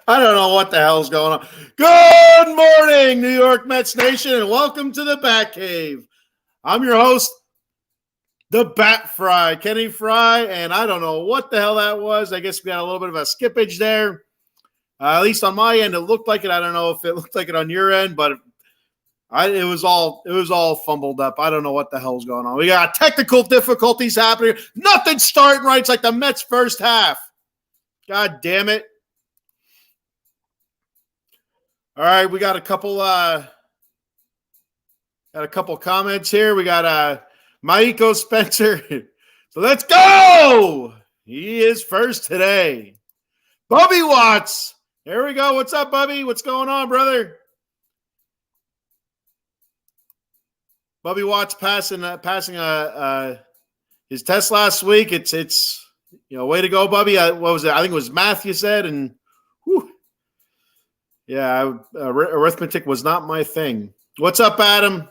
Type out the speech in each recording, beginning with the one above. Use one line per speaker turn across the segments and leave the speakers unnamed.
I don't know what the hell's going on. Good morning, New York Mets Nation, and welcome to the Bat Cave. I'm your host, the Bat Frie, Kenny Fry, and I don't know what the hell that was. I guess we got a little bit of a skippage there. At least on my end, it looked like it. I don't know if it looked like it on your end, but it was all fumbled up. I don't know what the hell's going on. We got technical difficulties happening. Nothing's starting right. It's like the Mets' first half. God damn it. All right, we got a couple comments here. We got Maiko Spencer. So let's go. He is first today. Bubby Watts. There we go. What's up, Bubby? What's going on, brother? Bubby Watts passing his test last week. It's way to go, Bubby. What was it? I think it was math you said, and whew. Yeah, arithmetic was not my thing. What's up, Adam?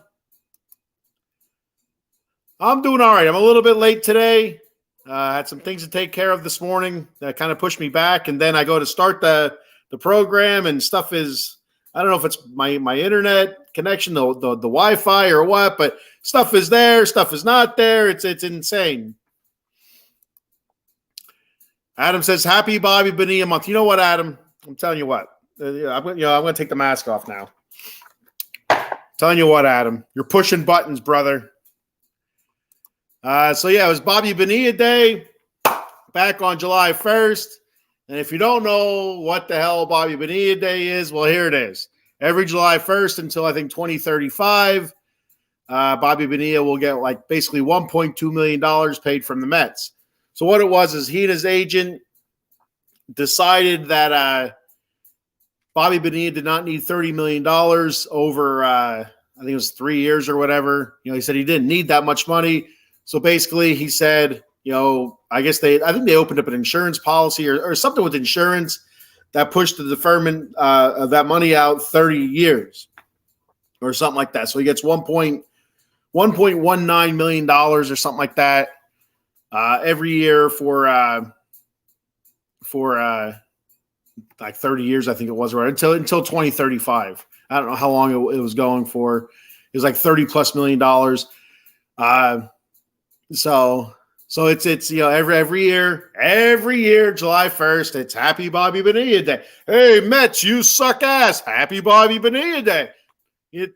I'm doing all right. I'm a little bit late today. Had some things to take care of this morning that kind of pushed me back, and then I go to start the program, and stuff is, I don't know if it's my internet connection, the Wi-Fi or what, but stuff is there, stuff is not there. It's insane. Adam says, "Happy Bobby Bonilla month." You know what, Adam? I'm telling you what. I'm going to take the mask off now. Telling you what, Adam, you're pushing buttons, brother. So yeah, it was Bobby Bonilla Day back on July 1st. And if you don't know what the hell Bobby Bonilla Day is, well, here it is. Every July 1st until I think 2035, Bobby Bonilla will get like basically $1.2 million paid from the Mets. So what it was is he and his agent decided that Bobby Bonilla did not need $30 million over, I think it was 3 years or whatever. He said he didn't need that much money. So basically he said, I think they opened up an insurance policy or something with insurance that pushed the deferment of that money out 30 years or something like that. So he gets $1.19 million or something like that every year for like 30 years, I think it was, right? Until 2035. I don't know how long it was going for. It was like $30+ million. So it's every year, July 1st, it's Happy Bobby Bonilla Day. Hey, Mets, you suck ass. Happy Bobby Bonilla Day.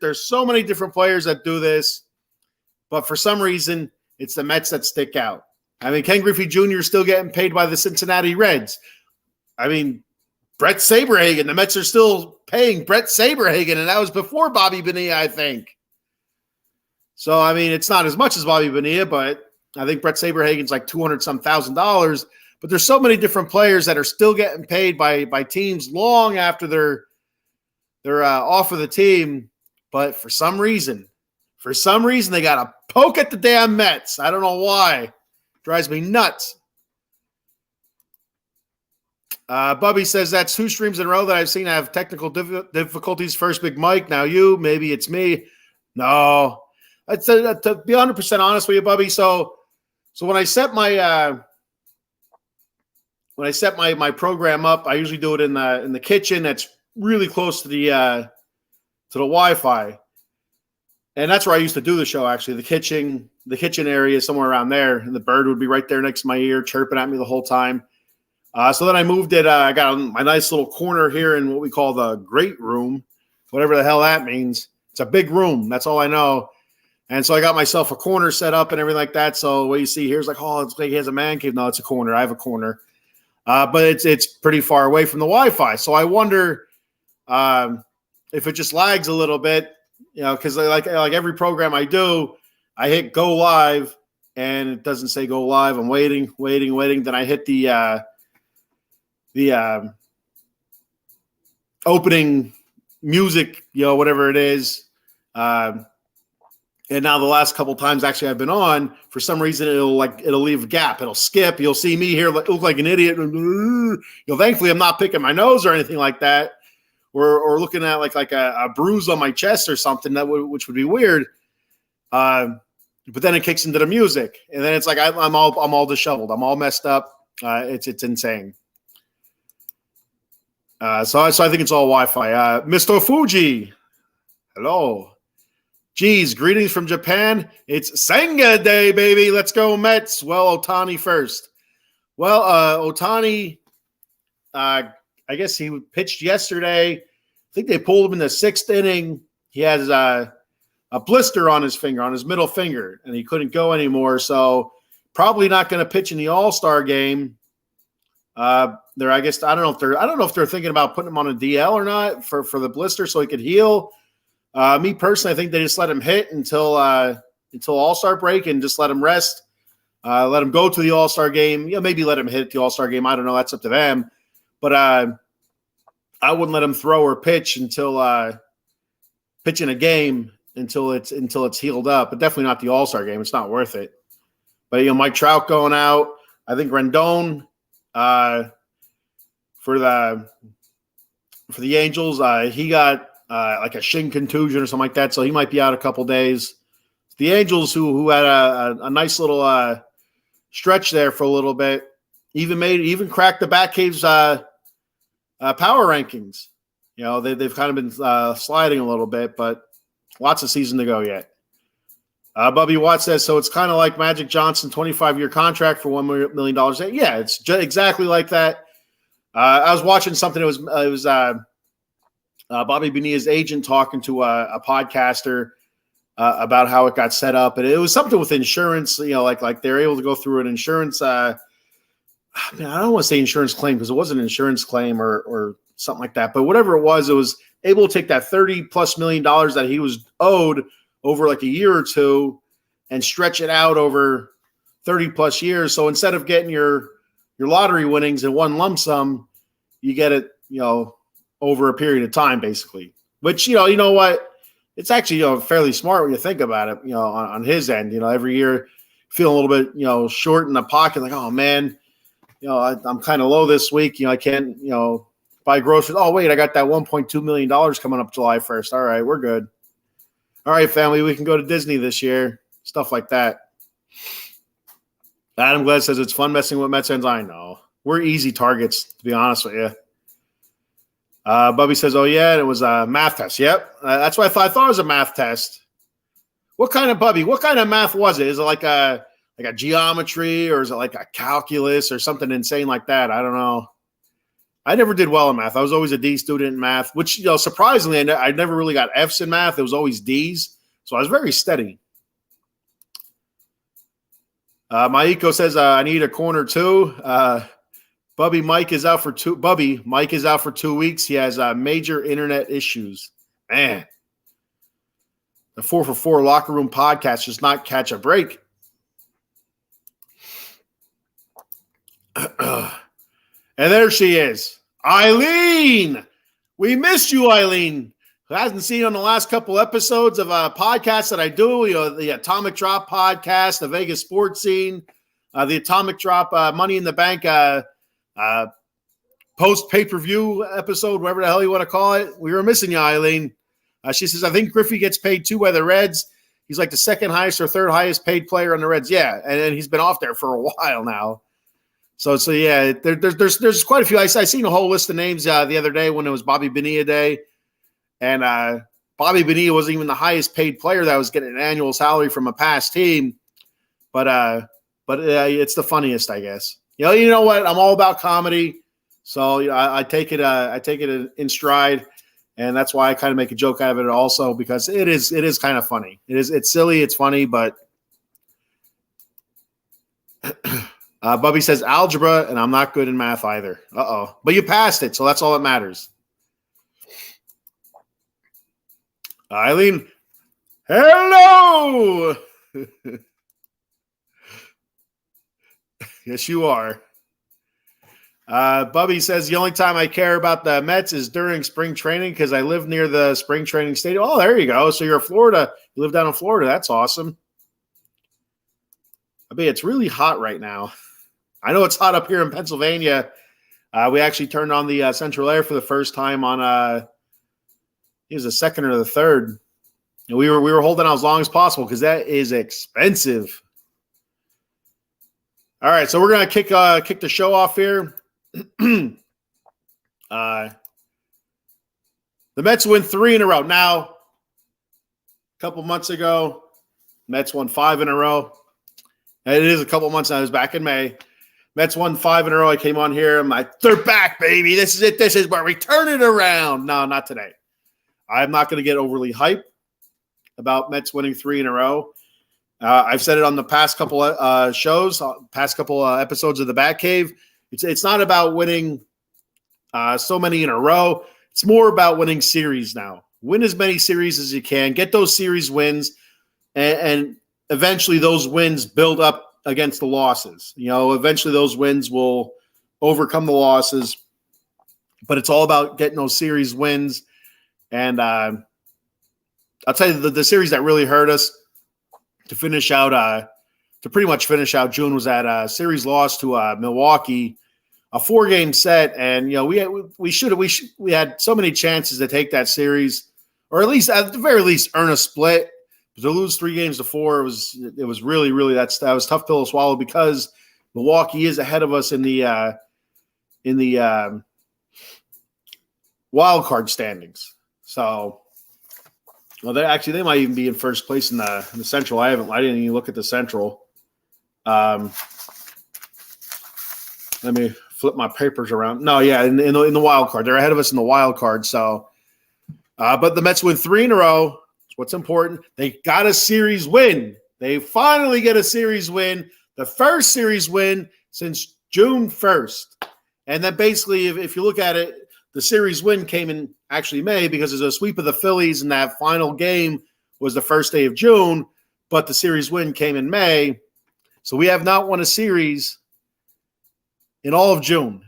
There's so many different players that do this, but for some reason, it's the Mets that stick out. I mean, Ken Griffey Jr. is still getting paid by the Cincinnati Reds. I mean, Brett Saberhagen, the Mets are still paying Brett Saberhagen, and that was before Bobby Bonilla, I think. So, I mean, it's not as much as Bobby Bonilla, but I think Brett Saberhagen's like $200,000. But there's so many different players that are still getting paid by teams long after they're off of the team. But for some reason, they got to poke at the damn Mets. I don't know why. Drives me nuts. Bubby says that's 2 streams in a row that I've seen have technical difficulties. First, Big Mike. Now you. Maybe it's me. No. To be 100% honest with you, Bubby. So when I set my program up, I usually do it in the kitchen. That's really close to the Wi-Fi, and that's where I used to do the show. Actually, the kitchen area, somewhere around there, and the bird would be right there next to my ear, chirping at me the whole time. So then I moved it. I got my nice little corner here in what we call the great room, whatever the hell that means. It's a big room. That's all I know. And so I got myself a corner set up and everything like that. So what you see here is like, oh, it's like he has a man cave. No, it's a corner. I have a corner. But it's pretty far away from the Wi-Fi. So I wonder if it just lags a little bit, because like every program I do, I hit go live and it doesn't say go live. I'm waiting. Then I hit the opening music, whatever it is. And now the last couple times actually I've been on, for some reason it'll leave a gap. It'll skip. You'll see me here look like an idiot. Thankfully I'm not picking my nose or anything like that, or looking at like a bruise on my chest or something which would be weird. But then it kicks into the music, and then it's like I'm all disheveled. I'm all messed up. It's insane. So I think it's all Wi-Fi. Mr. Fuji, hello. Geez, greetings from Japan. It's Senga Day, baby. Let's go Mets. Well, Ohtani first. Well, Ohtani, I guess he pitched yesterday. I think they pulled him in the 6th inning. He has a blister on his finger, on his middle finger, and he couldn't go anymore. So probably not going to pitch in the All-Star game. I don't know if they're thinking about putting him on a DL or not for the blister so he could heal. Me personally, I think they just let him hit until All-Star break and just let him rest. Let him go to the All-Star game. Maybe let him hit the All-Star game. I don't know. That's up to them. But I wouldn't let him throw or pitch until pitching a game until it's healed up. But definitely not the All-Star game. It's not worth it. But Mike Trout going out. I think Rendon for the Angels. He got like a shin contusion or something like that, so he might be out a couple days. The Angels, who had a nice little stretch there for a little bit, even cracked the Batcave's power rankings. They've kind of been sliding a little bit, but lots of season to go yet. Bubby Watt says, so it's kind of like Magic Johnson, 25-year contract for $1 million. Yeah, it's exactly like that. I was watching something. It was Bobby Bonilla's agent talking to a podcaster about how it got set up, and it was something with insurance. Like they're able to go through an insurance. I don't want to say insurance claim because it wasn't an insurance claim or something like that. But whatever it was able to take that $30+ million that he was owed over like a year or two and stretch it out over 30+ years. So instead of getting your lottery winnings in one lump sum, you get it, over a period of time, basically. Which, you know what? It's actually, fairly smart when you think about it, on his end. Every year feeling a little bit, short in the pocket, like, oh, man, I'm kind of low this week. I can't, buy groceries. Oh, wait, I got that $1.2 million coming up July 1st. All right, we're good. All right, family, we can go to Disney this year. Stuff like that. Adam Glad says it's fun messing with Mets fans. I know. We're easy targets, to be honest with you. Bubby says, oh, yeah, it was a math test. Yep. That's what I thought it was a math test. What kind of math was it? Is it like a geometry, or is it like a calculus or something insane like that? I don't know. I never did well in math. I was always a D student in math, which, surprisingly, I never really got Fs in math. It was always Ds. So I was very steady. Maiko says, I need a corner too. Mike is out for 2 weeks. He has major internet issues. Man, the 4for4 locker room podcast does not catch a break. And there she is, Eileen. We missed you, Eileen. Who hasn't seen on the last couple episodes of podcasts that I do, the Atomic Drop podcast, the Vegas Sports Scene, the Atomic Drop Money in the Bank post pay-per-view episode, whatever the hell you want to call it. We were missing you, Eileen. She says, I think Griffey gets paid too by the Reds. He's like the second highest or third highest paid player on the Reds. Yeah, and he's been off there for a while now. So yeah, there's quite a few. I seen a whole list of names the other day when it was Bobby Bonilla Day. And Bobby Bonilla wasn't even the highest paid player that was getting an annual salary from a past team. But it's the funniest, I guess. You know what? I'm all about comedy. So I take it in stride. And that's why I kind of make a joke out of it also, because it is kind of funny. It's silly, it's funny, but Bubby says algebra, and I'm not good in math either. Uh-oh. But you passed it, so that's all that matters. Eileen, hello. Yes, you are. Bubby says the only time I care about the Mets is during spring training because I live near the spring training stadium. Oh, there you go. So you're in Florida. You live down in Florida. That's awesome. I mean, it's really hot right now. I know it's hot up here in Pennsylvania. We actually turned on the central air for the first time on it was the second or the third. And we were holding out as long as possible because that is expensive. All right, so we're gonna kick the show off here. The Mets win 3 in a row. Now, a couple months ago, Mets won 5 in a row. And it is a couple months now. It was back in May. Mets won 5 in a row. I came on here. I'm like, they're back, baby. This is it. This is where we turn it around. No, not today. I'm not going to get overly hyped about Mets winning 3 in a row. I've said it on the past couple shows, past couple episodes of the Bat Cave. It's not about winning so many in a row. It's more about winning series now. Win as many series as you can. Get those series wins, and eventually those wins build up against the losses. Eventually those wins will overcome the losses. But it's all about getting those series wins. And I'll tell you, the series that really hurt us to finish out, to pretty much finish out June was that series loss to Milwaukee, a 4-game set. And we had so many chances to take that series, or at least at the very least earn a split. But to lose 3-4, it was really, really that was tough pill to swallow, because Milwaukee is ahead of us in the wild card standings. So, they might even be in first place in the Central. I didn't even look at the Central. Let me flip my papers around. No, yeah, in the wild card, they're ahead of us in the wild card. So, but the Mets win 3 in a row. That's what's important. They got a series win. They finally get a series win. The first series win since June 1st. And then basically, if you look at it, the series win came in actually May, because there's a sweep of the Phillies, and that final game was the first day of June, but the series win came in May. So we have not won a series in all of June,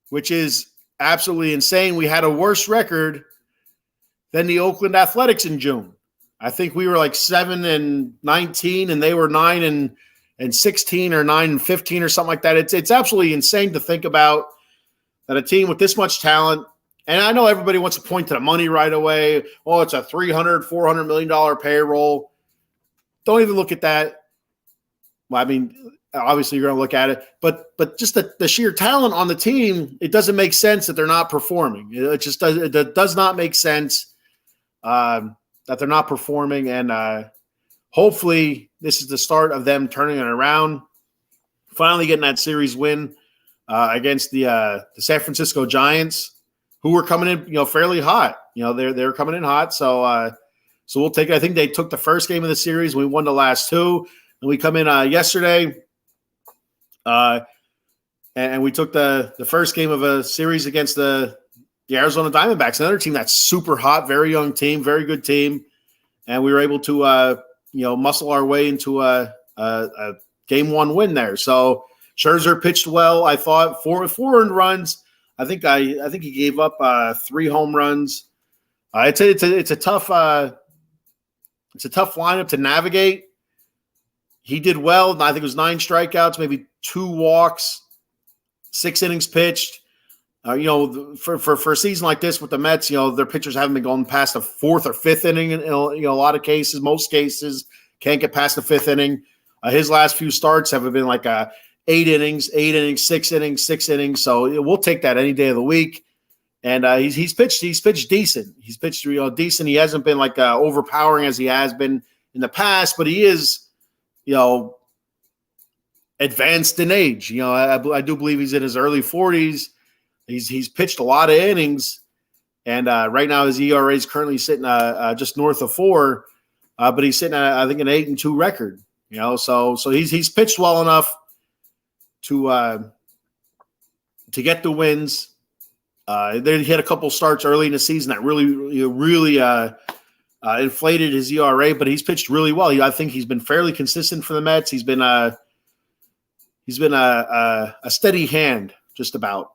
which is absolutely insane. We had a worse record than the Oakland Athletics in June. I think we were like 7-19, and they were 9-16 or 9-15 or something like that. It's absolutely insane to think about that a team with this much talent, and I know everybody wants to point to the money right away. Oh, it's a $300-400 million payroll. Don't even look at that. Well, I mean, obviously you're going to look at it, but just the sheer talent on the team, it doesn't make sense that they're not performing. It just does not make sense that they're not performing, and hopefully this is the start of them turning it around, finally getting that series win against the San Francisco Giants, who were coming in, fairly hot. They're coming in hot. So we'll take it. I think they took the first game of the series. We won the last 2, and we come in yesterday, and we took the first game of a series against the Arizona Diamondbacks, another team that's super hot, very young team, very good team, and we were able to muscle our way into a game 1 win there. So Scherzer pitched well. I thought 4 earned runs. I think he gave up 3 home runs. It's a tough lineup to navigate. He did well. I think it was 9 strikeouts, maybe 2 walks, 6 innings pitched. For a season like this with the Mets, their pitchers haven't been going past the 4th or 5th inning in a lot of cases. Most cases can't get past the 5th inning. His last few starts have been like 8 innings, 6 innings, 6 innings. So we'll take that any day of the week. And he's pitched decent. He's pitched decent. He hasn't been like overpowering as he has been in the past, but he is, advanced in age. I do believe he's in his early 40s. He's pitched a lot of innings, and right now his ERA is currently sitting just north of 4, but he's sitting at, I think, an 8-2 record. So he's pitched well enough to get the wins. He had a couple starts early in the season that really inflated his ERA, but he's pitched really well. I think he's been fairly consistent for the Mets. He's been a steady hand, just about.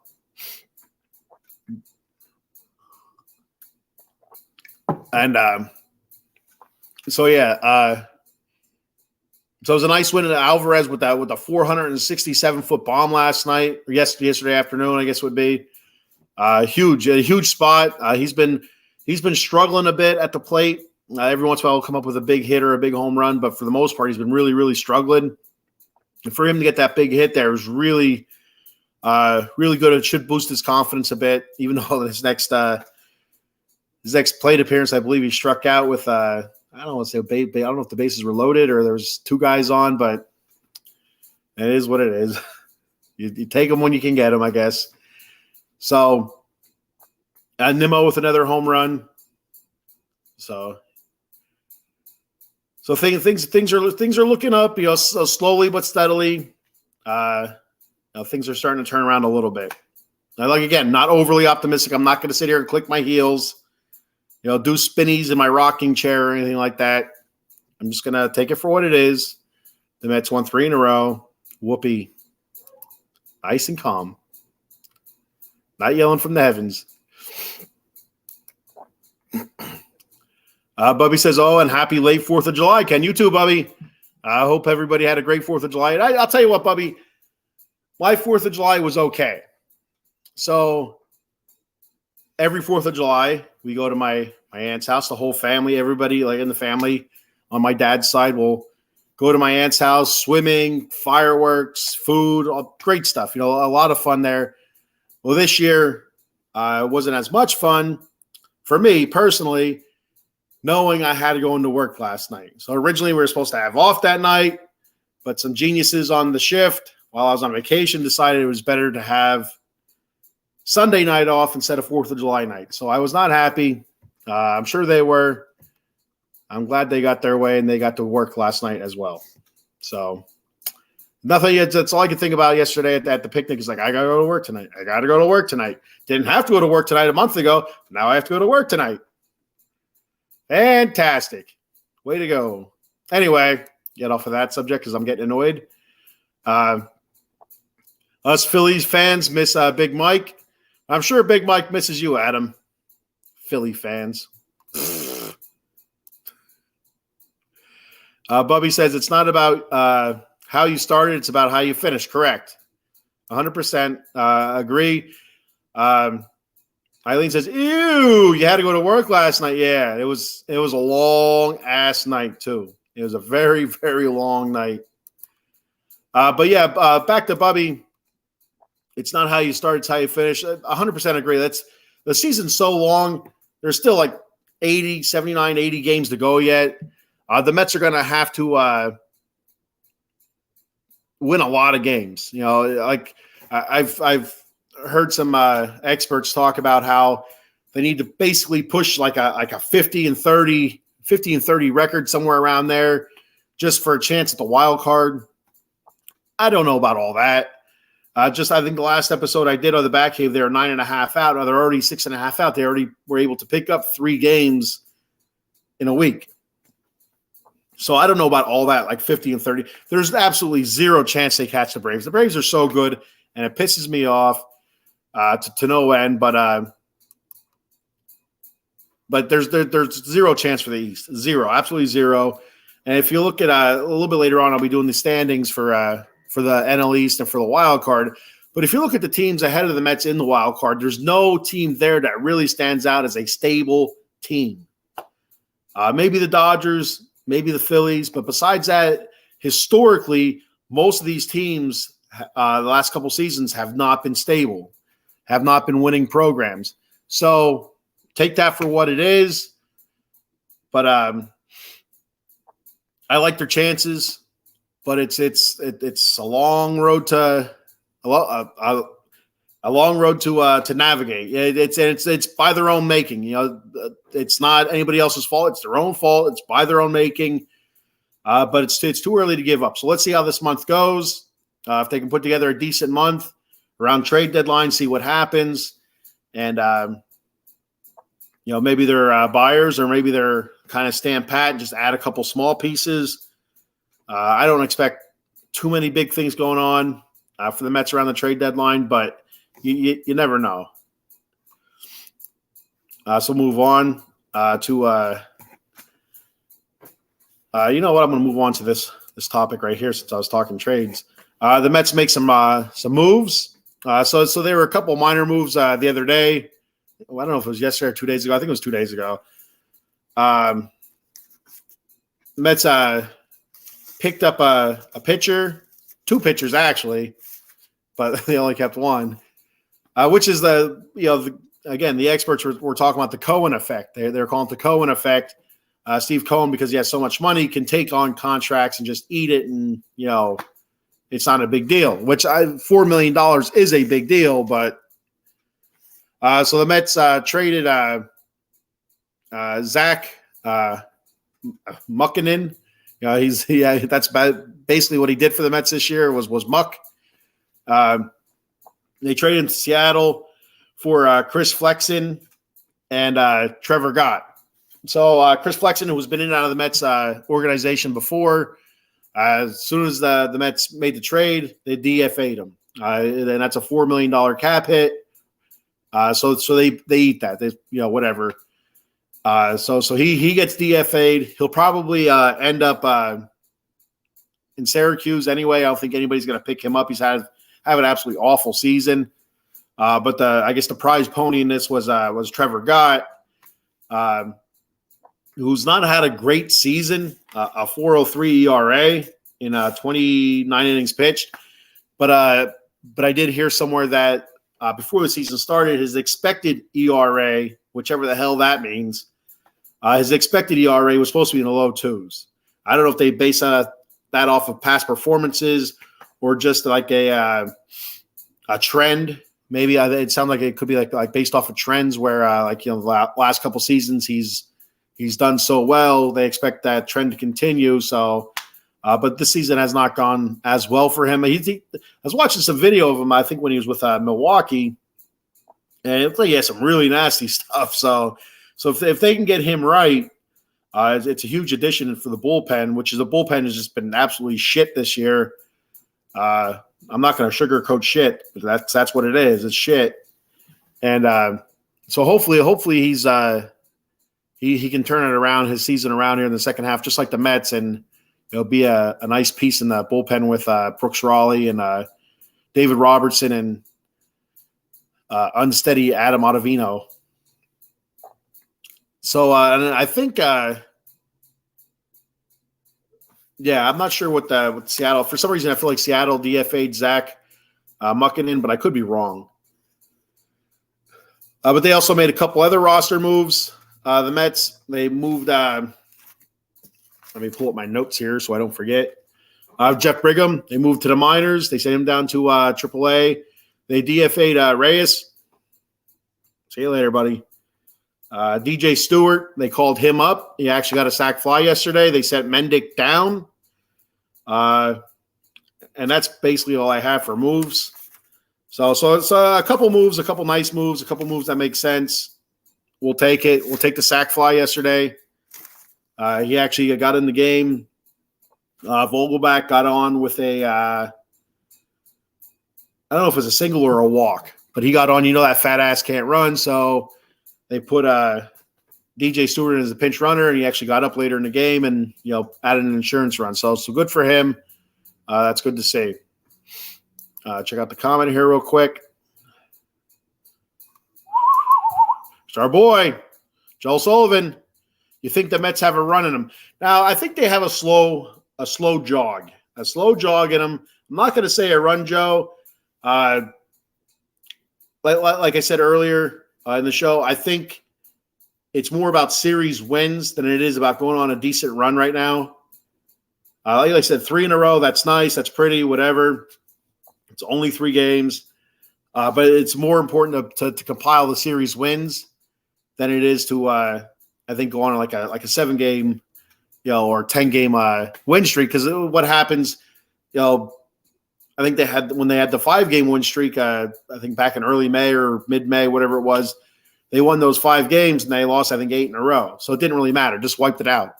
And so it was a nice win to Alvarez with a 467-foot bomb last night, or yesterday afternoon, I guess it would be. A huge spot. He's been struggling a bit at the plate. Every once in a while he'll come up with a big hit or a big home run, but for the most part he's been really, really struggling. And for him to get that big hit there was really good. It should boost his confidence a bit, even though his next his next plate appearance, I believe he struck out with I don't want to say I don't know if the bases were loaded or there was 2 guys on, but it is what it is. You take them when you can get them, I guess. So Nimmo with another home run. So things are looking up. So slowly but steadily. Things are starting to turn around a little bit. Now, again, not overly optimistic. I'm not going to sit here and click my heels, do spinnies in my rocking chair or anything like that. I'm just going to take it for what it is. The Mets won 3 in a row. Whoopee. Nice and calm. Not yelling from the heavens. Bubby says, and happy late 4th of July. Ken, you too, Bubby. I hope everybody had a great 4th of July. And I'll tell you what, Bubby, my 4th of July was okay. So every 4th of July, we go to my aunt's house, the whole family, everybody like in the family on my dad's side will go to my aunt's house, swimming, fireworks, food, all great stuff. A lot of fun there. Well, this year it wasn't as much fun for me personally, knowing I had to go into work last night. So originally we were supposed to have off that night, but some geniuses on the shift while I was on vacation decided it was better to have Sunday night off instead of 4th of July night. So I was not happy. I'm sure they were. I'm glad they got their way and they got to work last night as well. So nothing. That's all I could think about yesterday at the picnic is like, I got to go to work tonight. I got to go to work tonight. Didn't have to go to work tonight a month ago. Now I have to go to work tonight. Fantastic. Way to go. Anyway, get off of that subject because I'm getting annoyed. Us Phillies fans miss Big Mike. I'm sure Big Mike misses you, Adam. Philly fans. Bubby says it's not about how you started, it's about how you finish. Correct. 100% agree. Eileen says, ew, you had to go to work last night. Yeah, it was a long-ass night, too. It was a very, very long night. But, yeah, back to Bubby. It's not how you start, it's how you finish. 100% agree. The season's so long. There's still like 80, 79, 80 games to go yet. The Mets are going to have to win a lot of games. Like I've heard some experts talk about how they need to basically push like a 50 and 30 record somewhere around there just for a chance at the wild card. I don't know about all that. I think the last episode I did on the Bat Cave, they were 9.5 out. Or they're already 6.5 out. They already were able to pick up 3 games in a week. So I don't know about all that, like 50 and 30. There's absolutely zero chance they catch the Braves. The Braves are so good, and it pisses me off to no end. But there's zero chance for the East. Zero, absolutely zero. And if you look at a little bit later on, I'll be doing the standings for the NL East and for the wild card. But if you look at the teams ahead of the Mets in the wild card, there's no team there that really stands out as a stable team. Maybe the Dodgers, maybe the Phillies, but besides that, historically, most of these teams the last couple seasons have not been stable, have not been winning programs. So take that for what it is. But I like their chances. But it's a long road to to navigate. It's by their own making. It's not anybody else's fault. It's their own fault. It's by their own making. But it's too early to give up. So let's see how this month goes. If they can put together a decent month around trade deadline, see what happens, and maybe they're buyers or maybe they're kind of stand pat and just add a couple small pieces. I don't expect too many big things going on for the Mets around the trade deadline, but you never know. So move on to you know what? I'm going to move on to this topic right here since I was talking trades. The Mets make some moves. So there were a couple minor moves the other day. Well, I don't know if it was yesterday or 2 days ago. I think it was 2 days ago. Mets picked up a pitcher, 2 pitchers actually, but they only kept one, which is the again, the experts were talking about the Cohen effect. They're calling it the Cohen effect. Steve Cohen, because he has so much money, can take on contracts and just eat it, and it's not a big deal. Which $4 million is a big deal, but so the Mets traded Zach Muckinen. That's basically what he did for the Mets this year was muck. They traded him to Seattle for Chris Flexen and Trevor Gott. So Chris Flexen, who's been in and out of the Mets organization before, as soon as the Mets made the trade, they DFA'd him, and that's a $4 million cap hit. So they eat that. Whatever. So he gets DFA'd. He'll probably end up in Syracuse anyway. I don't think anybody's going to pick him up. He's have an absolutely awful season. But I guess the prize pony in this was Trevor Gott, who's not had a great season, a 4.03 ERA in 29 innings pitched. But I did hear somewhere that before the season started, his expected ERA, whichever the hell that means, his expected ERA was supposed to be in the low twos. I don't know if they base that off of past performances or just like a trend. Maybe it sounds like it could be like based off of trends where the last couple seasons he's done so well, they expect that trend to continue. So, but this season has not gone as well for him. I was watching some video of him, I think when he was with Milwaukee, and it looked like he had some really nasty stuff. So if they can get him right, it's a huge addition for the bullpen, which is a bullpen has just been absolutely shit this year. I'm not going to sugarcoat shit, but that's what it is. It's shit. And so hopefully he's he can turn it around, his season around here in the second half, just like the Mets, and it'll be a nice piece in the bullpen with Brooks Raleigh and David Robertson and unsteady Adam Ottavino. So and I think I'm not sure what with Seattle. For some reason, I feel like Seattle DFA'd Zach Muckinen, but I could be wrong. But they also made a couple other roster moves. The Mets, they moved let me pull up my notes here so I don't forget. Jeff Brigham, they moved to the minors. They sent him down to AAA. They DFA'd Reyes. See you later, buddy. DJ Stewart, they called him up. He actually got a sac fly yesterday. They sent Mendick down. And that's basically all I have for moves. So it's a couple moves, a couple nice moves, a couple moves that make sense. We'll take it. We'll take the sac fly yesterday. He actually got in the game. Vogelback got on with I don't know if it was a single or a walk, but he got on. That fat ass can't run, so they put DJ Stewart as a pinch runner, and he actually got up later in the game and added an insurance run. So good for him. That's good to see. Check out the comment here real quick. It's our boy, Joel Sullivan. You think the Mets have a run in them? Now, I think they have a slow jog in them. I'm not going to say a run, Joe. Like I said earlier in the show, I think it's more about series wins than it is about going on a decent run right now. Like I said, 3 in a row, that's nice. That's pretty, whatever. It's only 3 games. But it's more important to compile the series wins than it is to, I think, go on like a 7-game, or 10-game win streak. Because what happens, I think when they had the 5-game win streak, I think back in early May or mid-May, whatever it was, they won those 5 games and they lost, I think, 8 in a row. So it didn't really matter. Just wiped it out.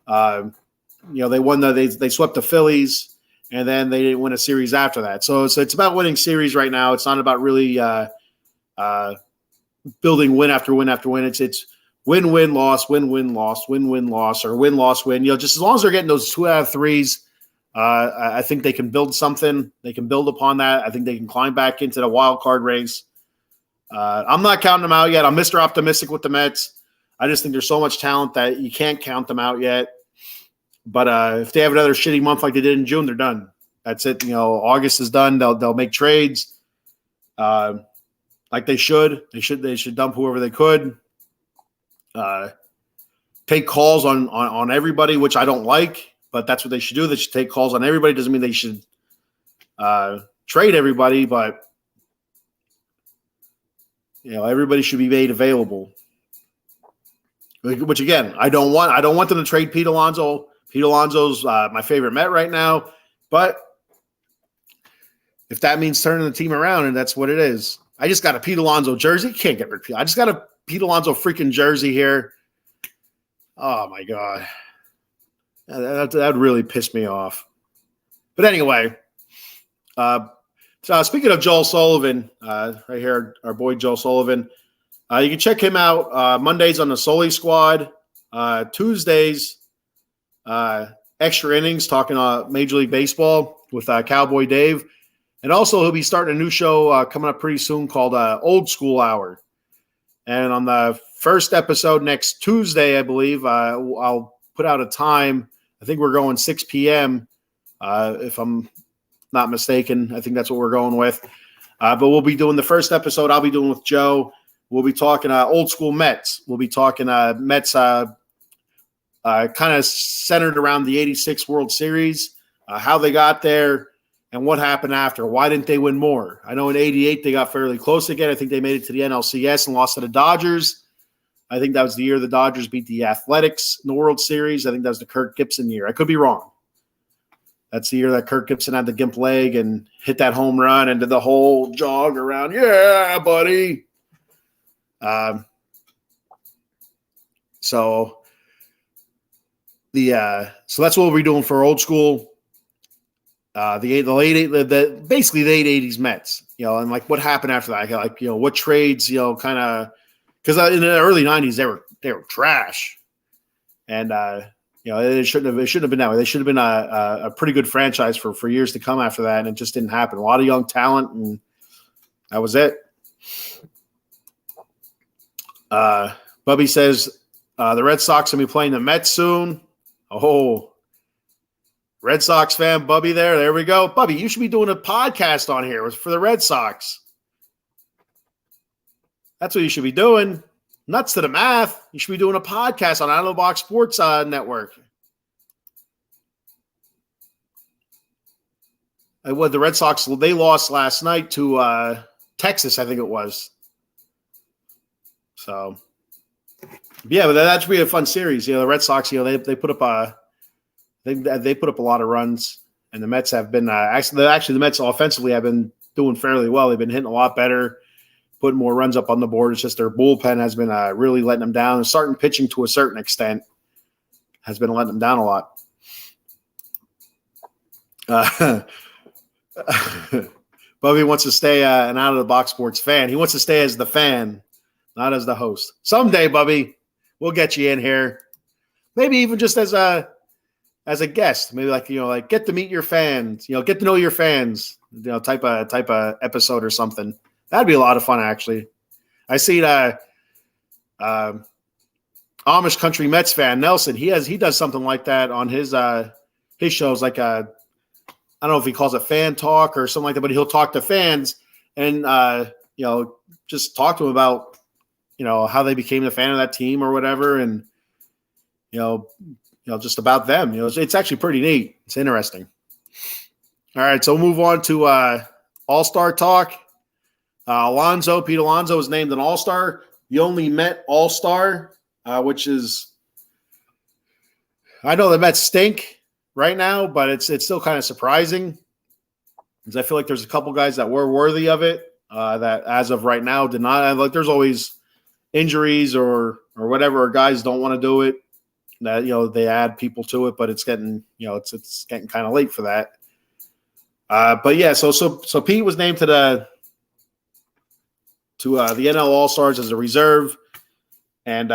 They won they swept the Phillies, and then they didn't win a series after that. So it's about winning series right now. It's not about really building win after win after win. It's win, loss, win, loss, win, loss, or win, loss, win. Just as long as they're getting those 2 out of 3s, I think they can build something. They can build upon that. I think they can climb back into the wild card race. I'm not counting them out yet. I'm Mr. Optimistic with the Mets. I just think there's so much talent that you can't count them out yet. But if they have another shitty month like they did in June, they're done. That's it. August is done. They'll make trades. I like they should. They should dump whoever they could. Take calls on everybody, which I don't like, but that's what they should do. They should take calls on everybody. Doesn't mean they should trade everybody, but everybody should be made available. Which again, I don't want them to trade Pete Alonso. Pete Alonso's my favorite Met right now, but if that means turning the team around, and that's what it is. I just got a Pete Alonso jersey. Can't get rid of Pete. I just got a Pete Alonso freaking jersey here. Oh my god, that really pissed me off. But anyway, so speaking of Joel Sullivan, right here, our boy Joel Sullivan. You can check him out Mondays on the Sully Squad, Tuesdays, extra innings talking Major League Baseball with Cowboy Dave. And also he'll be starting a new show coming up pretty soon called Old School Hour. And on the first episode next Tuesday, I believe, I'll put out a time. I think we're going 6 p.m., if I'm not mistaken. I think that's what we're going with. But we'll be doing the first episode. I'll be doing with Joe. We'll be talking old school Mets. We'll be talking Mets kind of centered around the 86 World Series, how they got there, and what happened after. Why didn't they win more? I know in 88 they got fairly close again. I think they made it to the NLCS and lost to the Dodgers. I think that was the year the Dodgers beat the Athletics in the World Series. I think that was the Kirk Gibson year. I could be wrong. That's the year that Kirk Gibson had the gimp leg and hit that home run and did the whole jog around. Yeah, buddy. So that's what we'll be doing for old school. Basically the 80s Mets, and like what happened after that, like, what trades, kind of, because in the early 90s they were trash, and it shouldn't have been that way. They should have been a pretty good franchise for years to come after that, and it just didn't happen. A lot of young talent, and that was it. Bubby says the Red Sox will be playing the Mets soon. Oh, Red Sox fan, Bubby there we go. Bubby, you should be doing a podcast on here for the Red Sox. That's what you should be doing. Nuts to the math. You should be doing a podcast on Out of the Box Sports Network. The Red Sox, they lost last night to Texas, I think it was. So, yeah, but that should be a fun series. The Red Sox, they put up they put up a lot of runs, and the Mets have been actually the Mets offensively have been doing fairly well. They've been hitting a lot better, putting more runs up on the board. It's just their bullpen has been really letting them down. And starting pitching to a certain extent has been letting them down a lot. Bubby wants to stay an Out of the Box Sports fan. He wants to stay as the fan, not as the host. Someday, Bubby, we'll get you in here. Maybe even just as a guest. Maybe like get to meet your fans. Get to know your fans. Type of episode or something. That'd be a lot of fun, actually. I see Amish Country Mets fan Nelson. He does something like that on his shows. Like I don't know if he calls it fan talk or something like that, but he'll talk to fans and just talk to them about how they became a fan of that team or whatever, and just about them. It's actually pretty neat. It's interesting. All right, so we'll move on to All-Star talk. Pete Alonso was named an All-Star. The only Met All-Star, which is, I know the Mets stink right now, but it's still kind of surprising because I feel like there's a couple guys that were worthy of it that as of right now did not. Like there's always injuries or whatever, or guys don't want to do it. That they add people to it, but it's getting it's getting kind of late for that. But yeah, so Pete was named to the NL All Stars as a reserve, and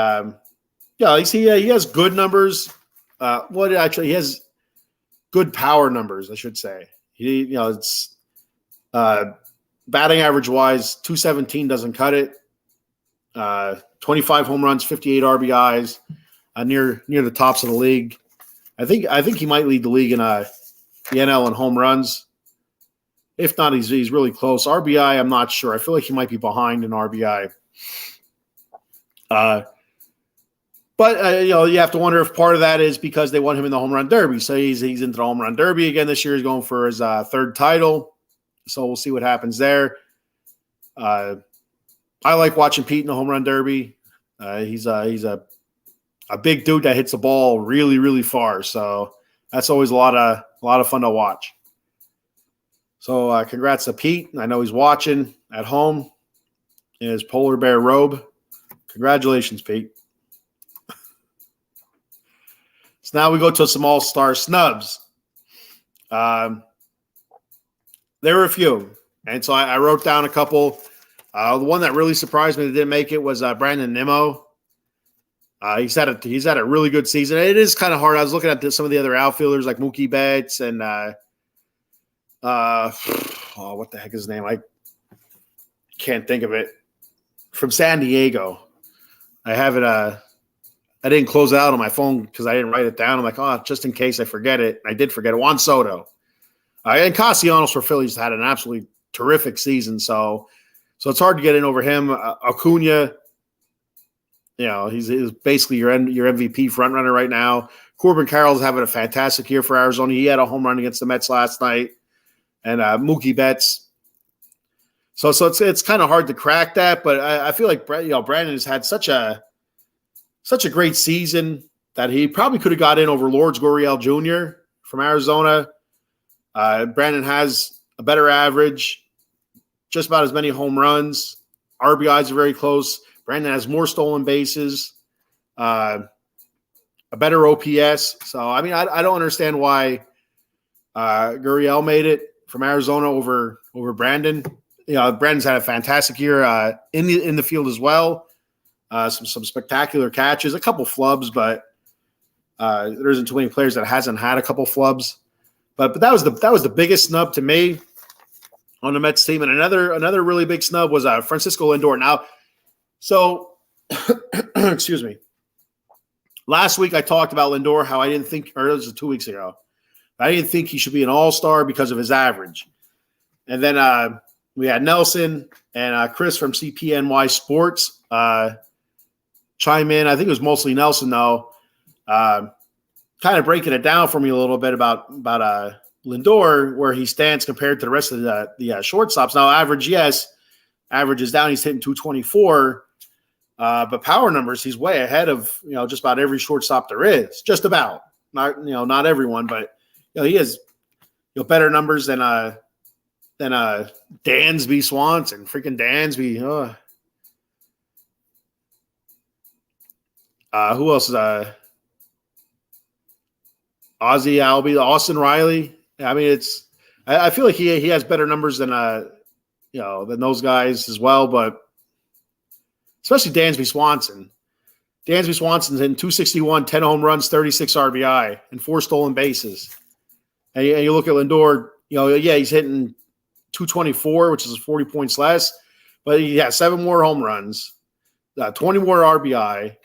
he has good numbers. He has good power numbers, I should say. It's batting average wise, 217 doesn't cut it. 25 home runs, 58 RBIs. Near the tops of the league. I think he might lead the league in the NL in home runs. If not, he's really close. RBI, I'm not sure. I feel like he might be behind in RBI. But you have to wonder if part of that is because they want him in the home run derby. So he's into the home run derby again this year. He's going for his third title. So we'll see what happens there. I like watching Pete in the home run derby. He's a big dude that hits the ball really, really far. So that's always a lot of fun to watch. So congrats to Pete. I know he's watching at home in his polar bear robe. Congratulations, Pete. So now we go to some all-star snubs. There were a few. And so I wrote down a couple. The one that really surprised me that didn't make it was Brandon Nimmo. He's had a really good season. It is kind of hard. I was looking at some of the other outfielders like Mookie Betts and what the heck is his name? I can't think of it. From San Diego. I have it. I didn't close it out on my phone because I didn't write it down. I'm like, just in case I forget it. I did forget it. Juan Soto. And Castellanos for Phillies had an absolutely terrific season. So it's hard to get in over him. Acuna, he's basically your MVP frontrunner right now. Corbin Carroll's having a fantastic year for Arizona. He had a home run against the Mets last night. And Mookie Betts. So it's kind of hard to crack that, but I feel like Brandon has had such a great season that he probably could have got in over Lourdes Gurriel Jr. from Arizona. Brandon has a better average, just about as many home runs. RBIs are very close. Brandon has more stolen bases, a better OPS. So, I mean, I don't understand why Gurriel made it from Arizona over Brandon. Brandon's had a fantastic year in the field as well. Some spectacular catches, a couple flubs, but there isn't too many players that hasn't had a couple flubs. But that was the biggest snub to me on the Mets team. And another really big snub was Francisco Lindor. Now, so excuse me. Last week I talked about Lindor, how I didn't think, or it was 2 weeks ago, I didn't think he should be an all-star because of his average. And then we had Nelson and Chris from CPNY Sports chime in. I think it was mostly Nelson, though, kind of breaking it down for me a little bit about Lindor, where he stands compared to the rest of the shortstops. Now, average is down. He's hitting 224, but power numbers, he's way ahead of just about every shortstop there is. Just about, not everyone, but he has better numbers than Dansby Swanson, freaking Dansby. Who else is Ozzie Albies, Austin Riley? I mean, I feel like he has better numbers than than those guys as well, but especially Dansby Swanson. Dansby Swanson's in 261, 10 home runs, 36 RBI, and 4 stolen bases. And you look at Lindor, he's hitting 224, which is 40 points less, but he has 7 more home runs, 20 more RBI.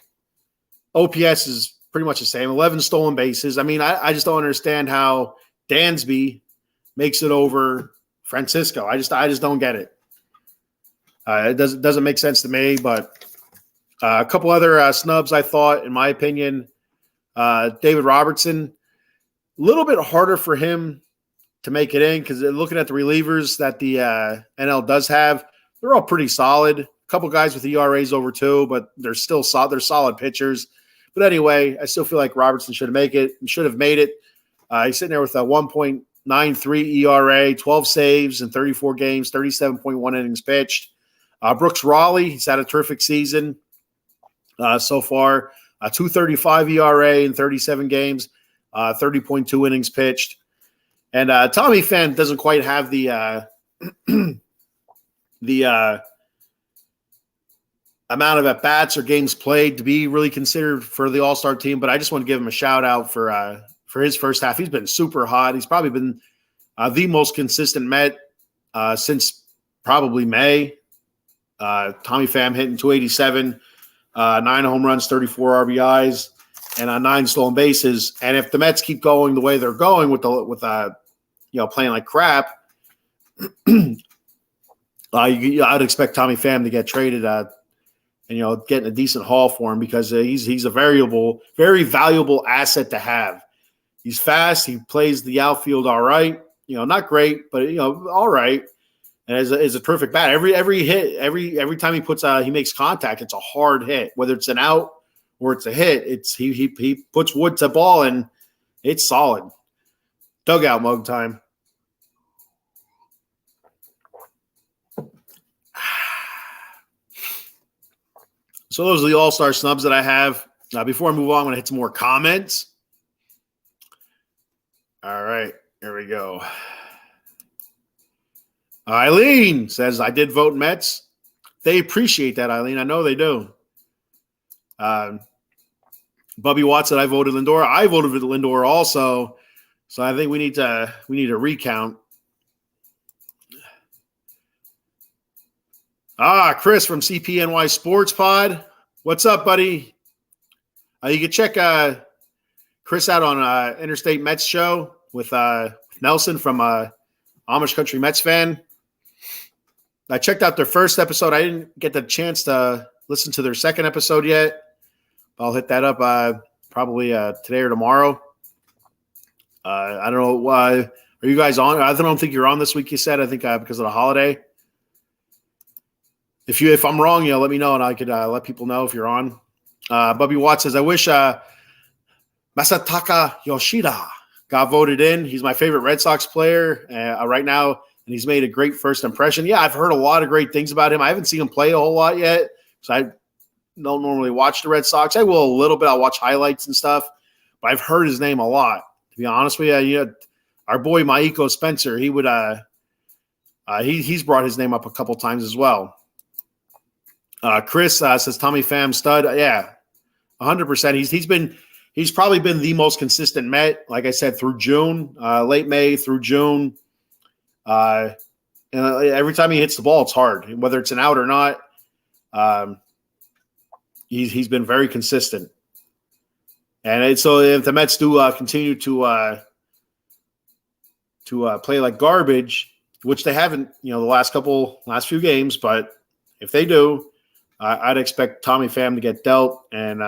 OPS is pretty much the same, 11 stolen bases. I mean, I just don't understand how Dansby makes it over Francisco. I just don't get it. It doesn't make sense to me, but a couple other snubs I thought, in my opinion. David Robertson, a little bit harder for him to make it in because looking at the relievers that the NL does have, they're all pretty solid. A couple guys with ERAs over 2, but they're still solid. They're solid pitchers. But anyway, I still feel like Robertson should have made it. He's sitting there with a 1.93 ERA, 12 saves in 34 games, 37.1 innings pitched. Brooks Raleigh, he's had a terrific season so far. 2.35 ERA in 37 games, 30.2 innings pitched. And Tommy Pham doesn't quite have the amount of at-bats or games played to be really considered for the All-Star team, but I just want to give him a shout-out for his first half. He's been super hot. He's probably been the most consistent Met since probably May. Tommy Pham hitting 287, 9 home runs, 34 RBIs, and 9 stolen bases. And if the Mets keep going the way they're going with playing like crap, I'd expect Tommy Pham to get traded and getting a decent haul for him because he's a very valuable asset to have. He's fast. He plays the outfield all right. Not great, but all right. And is a terrific bat. Every hit, every time he makes contact, it's a hard hit. Whether it's an out or it's a hit, he puts wood to ball and it's solid. Dugout mug time. So those are the all-star snubs that I have. Before I move on, I'm going to hit some more comments. All right, here we go. Eileen says, I did vote Mets. They appreciate that, Eileen. I know they do. Bubby Watts said, I voted Lindor. I voted for Lindor also. So I think we need to recount. Chris from CPNY Sports Pod. What's up, buddy? You can check Chris out on Interstate Mets show with Nelson from Amish Country Mets Fan. I checked out their first episode. I didn't get the chance to listen to their second episode yet. I'll hit that up probably today or tomorrow. I don't know. Are you guys on? I don't think you're on this week, you said. I think because of the holiday. If I'm wrong, let me know and I could let people know if you're on. Bubby Watts says, I wish Masataka Yoshida got voted in. He's my favorite Red Sox player right now, and he's made a great first impression. Yeah, I've heard a lot of great things about him. I haven't seen him play a whole lot yet, so I don't normally watch the Red Sox. I will a little bit. I'll watch highlights and stuff, but I've heard his name a lot. To be honest with you, our boy Maiko Spencer, he would he's brought his name up a couple times as well. Chris says Tommy Pham stud. Yeah, 100%. He's probably been the most consistent Met. Like I said, through June, late May through June. And every time he hits the ball, it's hard, whether it's an out or not. He's been very consistent. And so if the Mets do continue to play like garbage, which they haven't, the last few games, but if they do, I'd expect Tommy Pham to get dealt and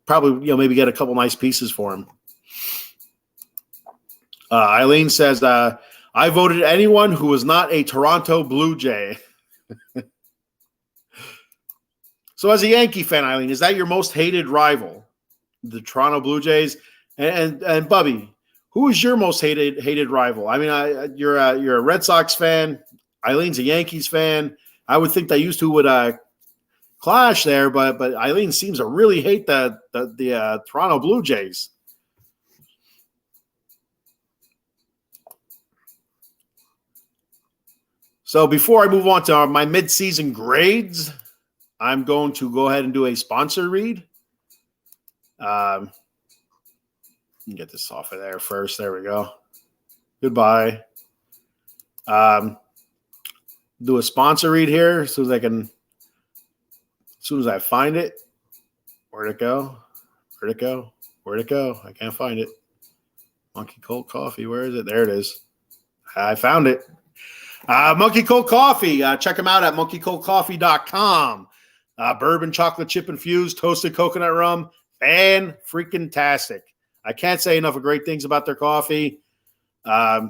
probably maybe get a couple nice pieces for him. Eileen says, I voted anyone who was not a Toronto Blue Jay. So as a Yankee fan, Eileen, is that your most hated rival, the Toronto Blue Jays? And Bubby, who is your most hated rival? I mean, you're a Red Sox fan. Eileen's a Yankees fan. I would think that used to would clash there, but Eileen seems to really hate the Toronto Blue Jays. So before I move on to my mid-season grades, I'm going to go ahead and do a sponsor read. Let me get this off of there first. There we go. Goodbye. Do a sponsor read here as soon as I find it. Where'd it go? I can't find it. Monkey Cold Coffee. Where is it? There it is. I found it. Monkey Cold Coffee. Check them out at monkeycoldcoffee.com. Bourbon chocolate chip infused toasted coconut rum. Fan-freaking-tastic. I can't say enough of great things about their coffee. I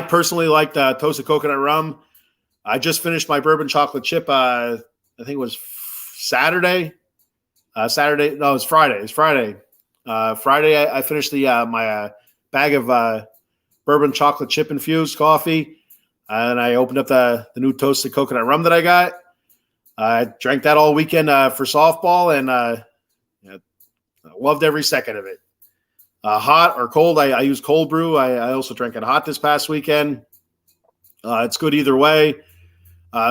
personally like the toasted coconut rum. I just finished my bourbon chocolate chip. I think it was Saturday. No, it was Friday. Friday, I finished my bag of bourbon chocolate chip infused coffee, and I opened up the new toasted coconut rum that I got. I drank that all weekend for softball, and loved every second of it. Hot or cold, I use cold brew. I also drank it hot this past weekend. It's good either way.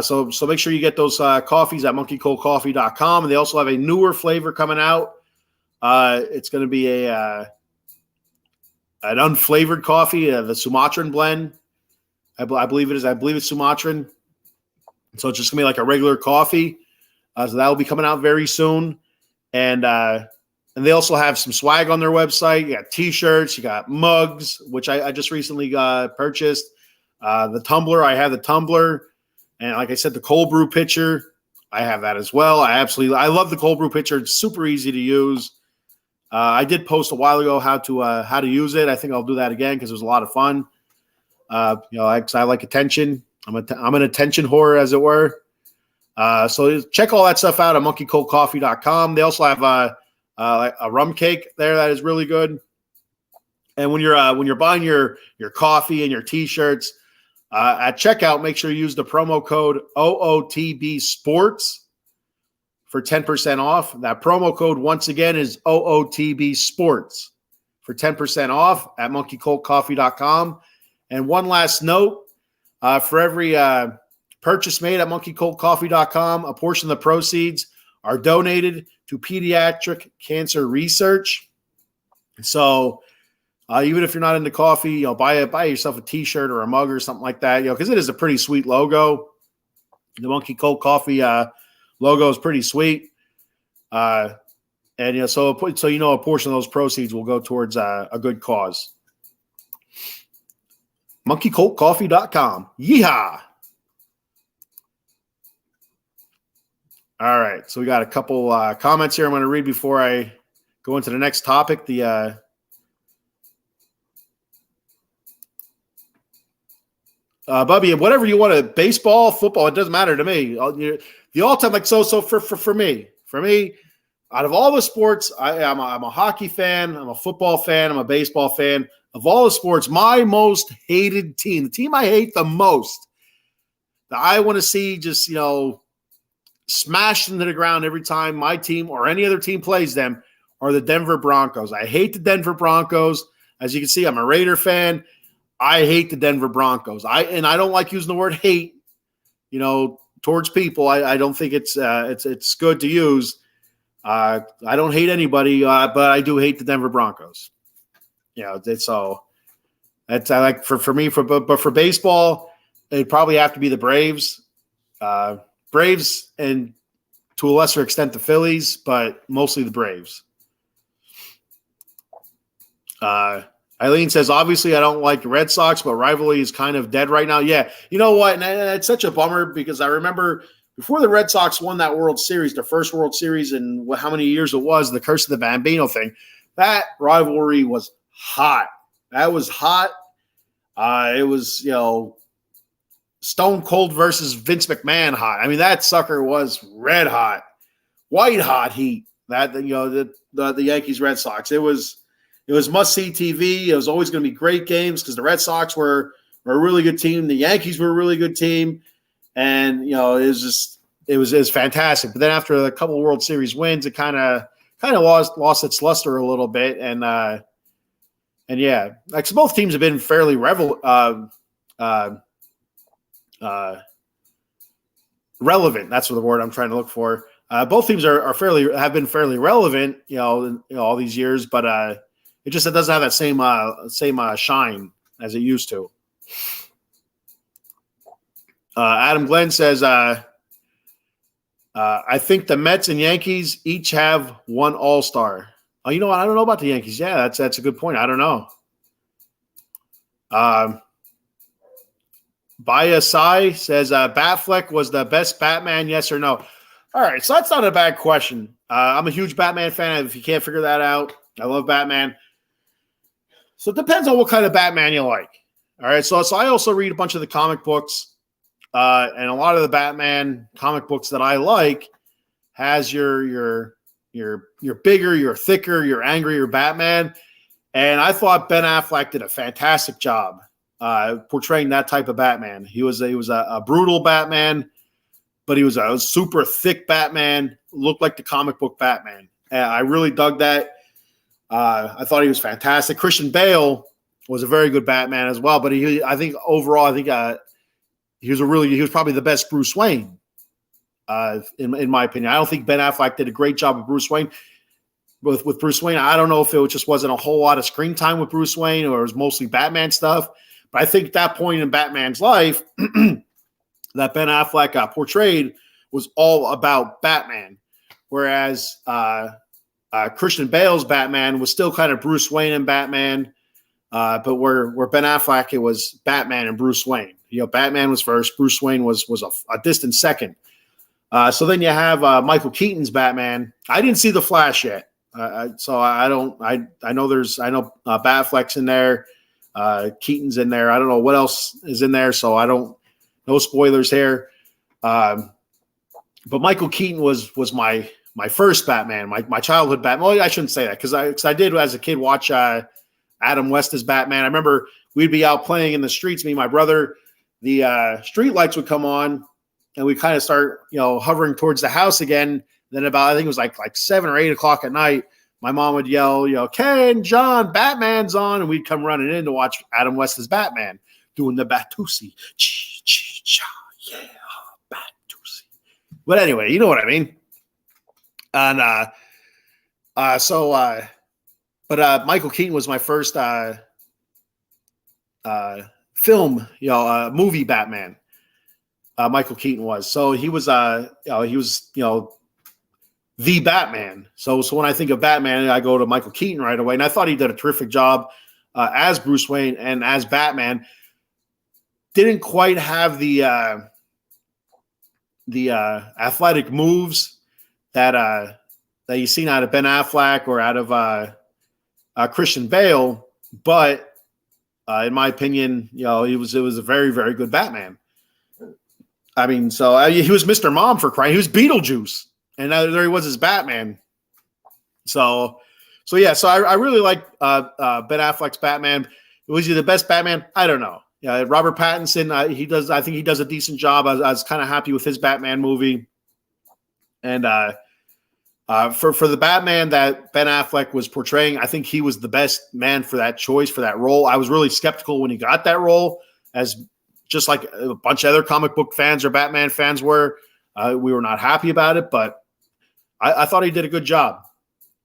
So make sure you get those coffees at monkeycoldcoffee.com. And they also have a newer flavor coming out. It's going to be an unflavored coffee, the Sumatran blend. I believe it is. I believe it's Sumatran. So it's just going to be like a regular coffee. So that will be coming out very soon. And And they also have some swag on their website. You got T-shirts, you got mugs, which I just recently purchased. The tumbler, I have the tumbler. And like I said, the cold brew pitcher, I have that as well. I love the cold brew pitcher. It's super easy to use. I did post a while ago how to use it. I think I'll do that again because it was a lot of fun. I like attention. I'm an attention whore, as it were. So check all that stuff out at monkeycoldcoffee.com. They also have a rum cake there that is really good. And when you're buying your coffee and your T-shirts at checkout, make sure you use the promo code OOTB Sports for 10% off. That promo code once again is OOTB Sports for 10% off at monkeycoldcoffee.com. And one last note, for every purchase made at monkeycoldcoffee.com, a portion of the proceeds are donated to pediatric cancer research. So even if you're not into coffee, buy yourself a T-shirt or a mug or something like that, because it is a pretty sweet logo. The Monkey Cold Coffee logo is pretty sweet. So a portion of those proceeds will go towards a good cause. monkeycoldcoffee.com. Yeehaw! All right, so we got a couple comments here I'm going to read before I go into the next topic. Bubby, whatever you want to, baseball, football, it doesn't matter to me. The all-time, for me, out of all the sports, I'm a hockey fan, I'm a football fan, I'm a baseball fan. Of all the sports, my most hated team, the team I hate the most, that I want to see just, smashed into the ground every time my team or any other team plays them, are the Denver Broncos. I hate the Denver Broncos. As you can see, I'm a Raider fan. I hate the Denver Broncos. I don't like using the word hate, towards people. I don't think it's good to use. I don't hate anybody, but I do hate the Denver Broncos. That's I like for me, but for baseball, it'd probably have to be the Braves. Braves, and to a lesser extent the Phillies, but mostly the Braves. Eileen says, obviously I don't like the Red Sox, but rivalry is kind of dead right now. Yeah, you know what? And it's such a bummer because I remember before the Red Sox won that World Series, their first World Series in how many years it was, the Curse of the Bambino thing, that rivalry was hot. That was hot. It was, Stone Cold versus Vince McMahon hot. I mean, that sucker was red hot, white hot heat. That the Yankees Red Sox. It was must see TV. It was always going to be great games because the Red Sox were a really good team. The Yankees were a really good team, and it was fantastic. But then after a couple of World Series wins, it kind of lost its luster a little bit, and yeah, like so both teams have been fairly relevant. That's the word I'm trying to look for. Both teams have been fairly relevant, all these years, but it doesn't have that same shine as it used to. Adam Glenn says, I think the Mets and Yankees each have one All-Star. Oh, you know what? I don't know about the Yankees. Yeah, that's a good point. I don't know. Baya Sai says, Batfleck was the best Batman, yes or no? All right, so that's not a bad question. I'm a huge Batman fan. If you can't figure that out, I love Batman. So it depends on what kind of Batman you like. All right, so I also read a bunch of the comic books, and a lot of the Batman comic books that I like has your bigger, your thicker, your angrier Batman. And I thought Ben Affleck did a fantastic job portraying that type of Batman. He was a brutal Batman, but he was a super thick Batman, looked like the comic book Batman. I really dug that. I thought he was fantastic. Christian Bale was a very good Batman as well, but I think overall, he was probably the best Bruce Wayne, in my opinion. I don't think Ben Affleck did a great job with Bruce Wayne. With Bruce Wayne, I don't know if it just wasn't a whole lot of screen time with Bruce Wayne or it was mostly Batman stuff. But I think at that point in Batman's life that Ben Affleck portrayed was all about Batman. Whereas Christian Bale's Batman was still kind of Bruce Wayne and Batman, but where Ben Affleck, it was Batman and Bruce Wayne. Batman was first, Bruce Wayne was a distant second. So then you have Michael Keaton's Batman. I didn't see The Flash yet, so I don't. I know Batfleck's in there, Keaton's in there. I don't know what else is in there, so I don't. No spoilers here. But Michael Keaton was my first Batman, my childhood Batman. Well, I shouldn't say that because I did as a kid watch Adam West's Batman. I remember we'd be out playing in the streets, me and my brother. The street lights would come on, and we kind of start, hovering towards the house again. Then about, I think it was like 7 or 8 o'clock at night, my mom would yell, Ken, John, Batman's on, and we'd come running in to watch Adam West's Batman doing the Batusi. Yeah, Batusi. But anyway, you know what I mean. And Michael Keaton was my first film, movie Batman. Michael Keaton was. So he was the Batman. So when I think of Batman, I go to Michael Keaton right away. And I thought he did a terrific job as Bruce Wayne and as Batman. Didn't quite have the athletic moves that you've seen out of Ben Affleck or out of Christian Bale, but in my opinion, it was a very, very good Batman. I mean, he was Mr. Mom for crying. He was Beetlejuice, and there he was as Batman. So I really like Ben Affleck's Batman. Was he the best Batman? I don't know. Robert Pattinson, I think he does a decent job. I was kind of happy with his Batman movie, and for the Batman that Ben Affleck was portraying, I think he was the best man for that choice, for that role. I was really skeptical when he got that role, as just like a bunch of other comic book fans or Batman fans were. We were not happy about it, but I thought he did a good job.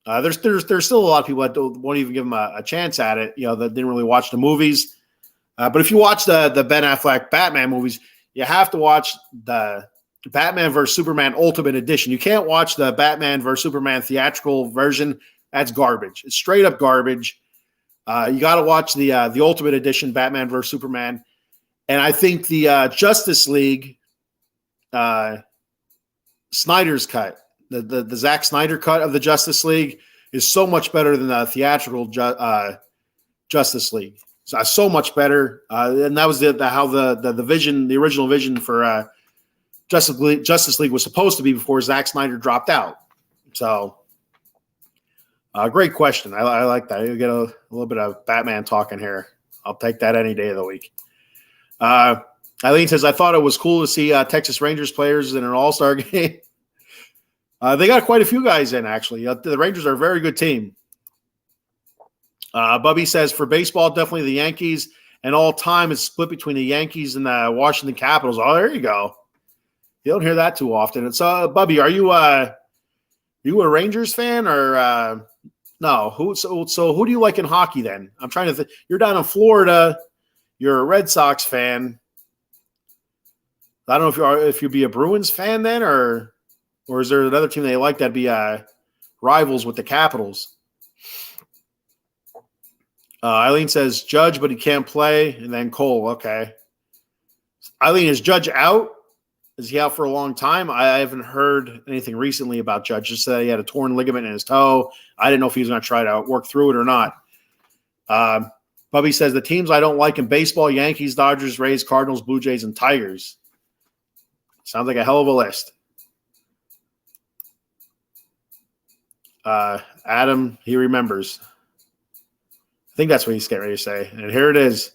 There's still a lot of people that won't even give him a chance at it, that didn't really watch the movies. But if you watch the Ben Affleck Batman movies, you have to watch the Batman vs. Superman Ultimate Edition. You can't watch the Batman vs. Superman theatrical version. That's garbage. It's straight up garbage. You got to watch the Ultimate Edition, Batman vs. Superman. And I think the Justice League Snyder's cut, the Zack Snyder cut of the Justice League is so much better than the theatrical Justice League. So much better. And that was how the vision, the original vision for Justice League was supposed to be before Zack Snyder dropped out. So, great question. I like that. You get a little bit of Batman talking here. I'll take that any day of the week. Eileen says, I thought it was cool to see Texas Rangers players in an all-star game. They got quite a few guys in, actually. The Rangers are a very good team. Bubby says, for baseball, definitely the Yankees. And all time it's split between the Yankees and the Washington Capitals. Oh, there you go. You don't hear that too often. It's Bubby, are you a Rangers fan or no? So who do you like in hockey then? I'm trying to think. You're down in Florida. You're a Red Sox fan. I don't know if you'd be a Bruins fan then, or is there another team they like that'd be rivals with the Capitals? Eileen says Judge, but he can't play, and then Cole. Okay. Eileen, is Judge out? Is he out for a long time? I haven't heard anything recently about Judge. Just that he had a torn ligament in his toe. I didn't know if he was going to try to work through it or not. Bubby says the teams I don't like in baseball: Yankees, Dodgers, Rays, Cardinals, Blue Jays, and Tigers. Sounds like a hell of a list. Adam, he remembers. I think that's what he's getting ready to say. And here it is.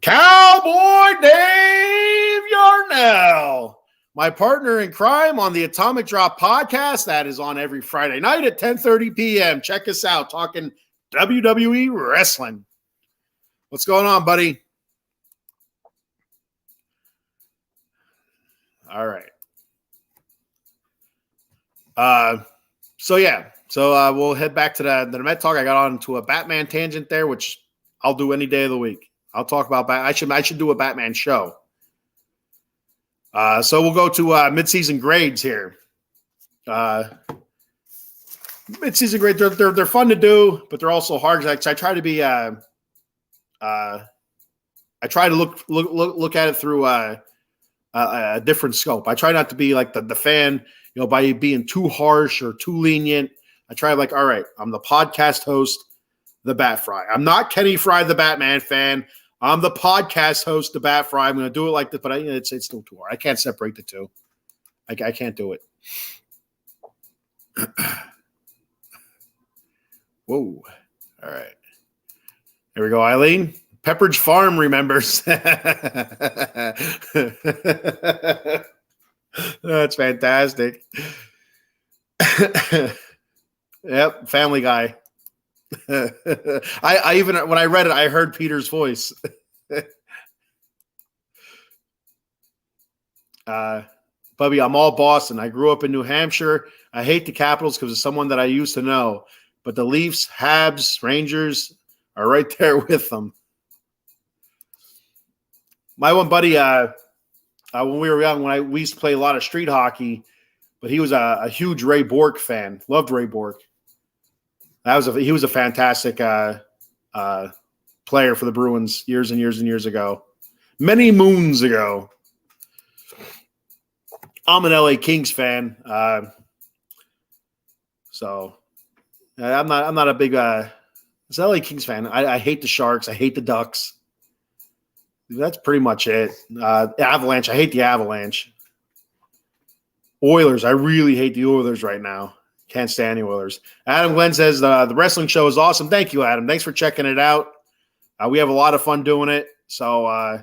Cowboy Dave Yarnell, my partner in crime on the Atomic Drop podcast. That is on every Friday night at 10:30 p.m. Check us out, talking WWE wrestling. What's going on, buddy? All right. So we'll head back to the Met talk. I got on to a Batman tangent there, which I'll do any day of the week. I'll talk about I should do a Batman show. So we'll go to midseason grades here. Mid-season grade, they're fun to do, but they're also hard. I try to be I try to look at it through a different scope. I try not to be like the fan, by being too harsh or too lenient. I try like, all right, I'm the podcast host, the Bat Frie. I'm not Kenny Fry, the Batman fan. I'm the podcast host, the Bat Frie. I'm going to do it like this, but it's still too hard. I can't separate the two. I can't do it. Whoa. All right. Here we go, Eileen. Pepperidge Farm remembers. That's fantastic. Yep, Family Guy. I even when I read it, I heard Peter's voice. Bubby, I'm all Boston. I grew up in New Hampshire. I hate the Capitals because of someone that I used to know. But the Leafs, Habs, Rangers are right there with them. My one buddy, when we were young, we used to play a lot of street hockey, but he was a huge Ray Bourque fan. Loved Ray Bourque. He was a fantastic player for the Bruins years and years and years ago. Many moons ago. I'm an LA Kings fan. So I'm not a big LA Kings fan. I hate the Sharks. I hate the Ducks. That's pretty much it. Avalanche. I hate the Avalanche. Oilers. I really hate the Oilers right now. Can't stand the Oilers. Adam Glenn says the wrestling show is awesome. Thank you, Adam. Thanks for checking it out. We have a lot of fun doing it. So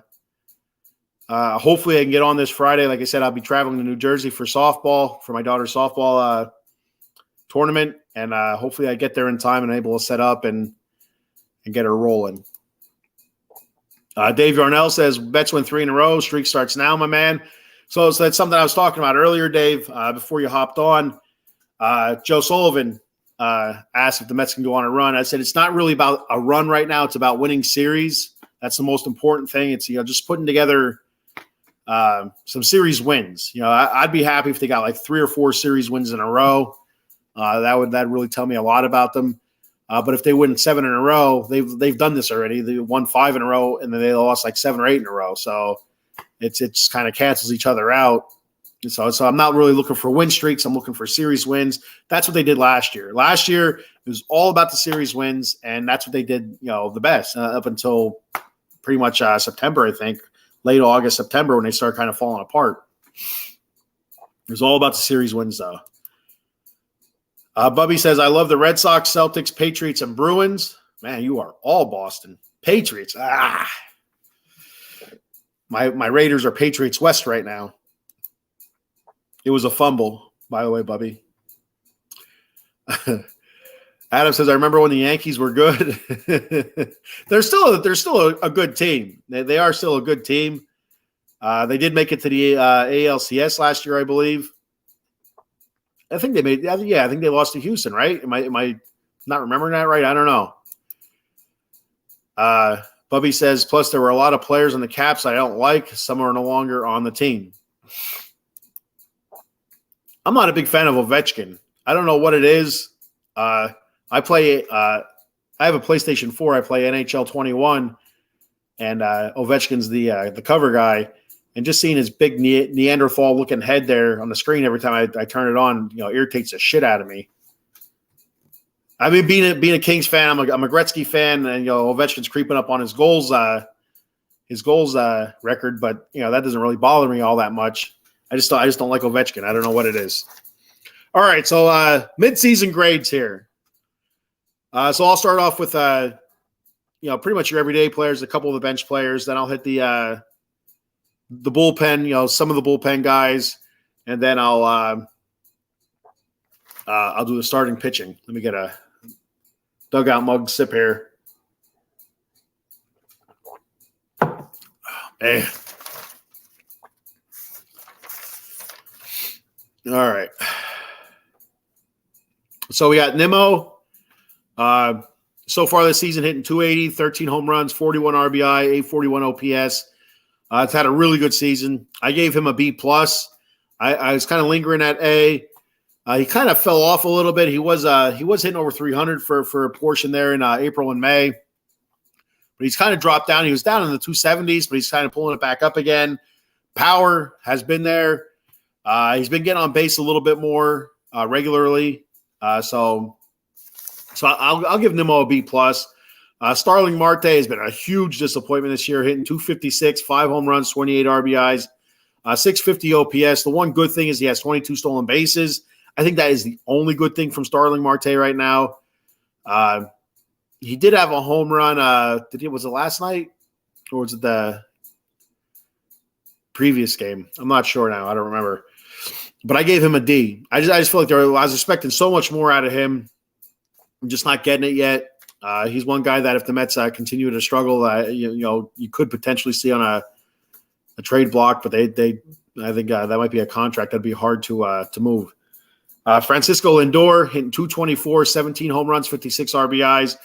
hopefully I can get on this Friday. Like I said, I'll be traveling to New Jersey for softball, for my daughter's softball tournament. And hopefully I get there in time and able to set up and get her rolling. Dave Yarnell says, Mets win 3 in a row. Streak starts now, my man. So that's something I was talking about earlier, Dave, before you hopped on. Joe Sullivan asked if the Mets can go on a run. I said it's not really about a run right now. It's about winning series. That's the most important thing. It's just putting together some series wins. I'd be happy if they got like 3 or 4 series wins in a row. That really tell me a lot about them. But if they win 7 in a row, they've done this already. They won 5 in a row, and then they lost like 7 or 8 in a row. So it's kind of cancels each other out. So I'm not really looking for win streaks. I'm looking for series wins. That's what they did last year. Last year, it was all about the series wins, and that's what they did, the best up until pretty much September, I think, late August, September, when they started kind of falling apart. It was all about the series wins, though. Bubby says, I love the Red Sox, Celtics, Patriots, and Bruins. Man, you are all Boston. Patriots. My Raiders are Patriots West right now. It was a fumble, by the way, Bubby. Adam says, I remember when the Yankees were good. They're still a good team. They are still a good team. They did make it to the ALCS last year, I believe. I think they lost to Houston, right? Am I not remembering that right? I don't know. Bubby says, plus there were a lot of players on the Caps I don't like. Some are no longer on the team. I'm not a big fan of Ovechkin. I don't know what it is. I have a PlayStation 4. I play NHL 21, and Ovechkin's the cover guy. And just seeing his big Neanderthal-looking head there on the screen every time I turn it on, irritates the shit out of me. I mean, being a Kings fan, I'm a Gretzky fan, and Ovechkin's creeping up on his goals record, but that doesn't really bother me all that much. I just don't like Ovechkin. I don't know what it is. All right, so mid-season grades here. So I'll start off with pretty much your everyday players, a couple of the bench players. Then I'll hit the bullpen, some of the bullpen guys, and then I'll do the starting pitching. Let me get a dugout mug sip here. Oh, man. All right. So we got Nimmo. So far this season, hitting 280, 13 home runs, 41 RBI, 841 OPS. It's had a really good season. I gave him a B+. I was kind of lingering at A. He kind of fell off a little bit. He was hitting over 300 for a portion there in April and May, but he's kind of dropped down. He was down in the 270s, but he's kind of pulling it back up again. Power has been there. He's been getting on base a little bit more regularly. So I'll give Nimmo a B plus. Starling Marte has been a huge disappointment this year, hitting 256, 5 home runs, 28 RBIs, 650 OPS. The one good thing is he has 22 stolen bases. I think that is the only good thing from Starling Marte right now. He did have a home run. Was it last night or was it the previous game? I'm not sure now. I don't remember. But I gave him a D. I just feel like I was expecting so much more out of him. I'm just not getting it yet. He's one guy that if the Mets continue to struggle, you could potentially see on a trade block. But I think that might be a contract that'd be hard to move. Francisco Lindor hitting 224, 17 home runs, 56 RBIs,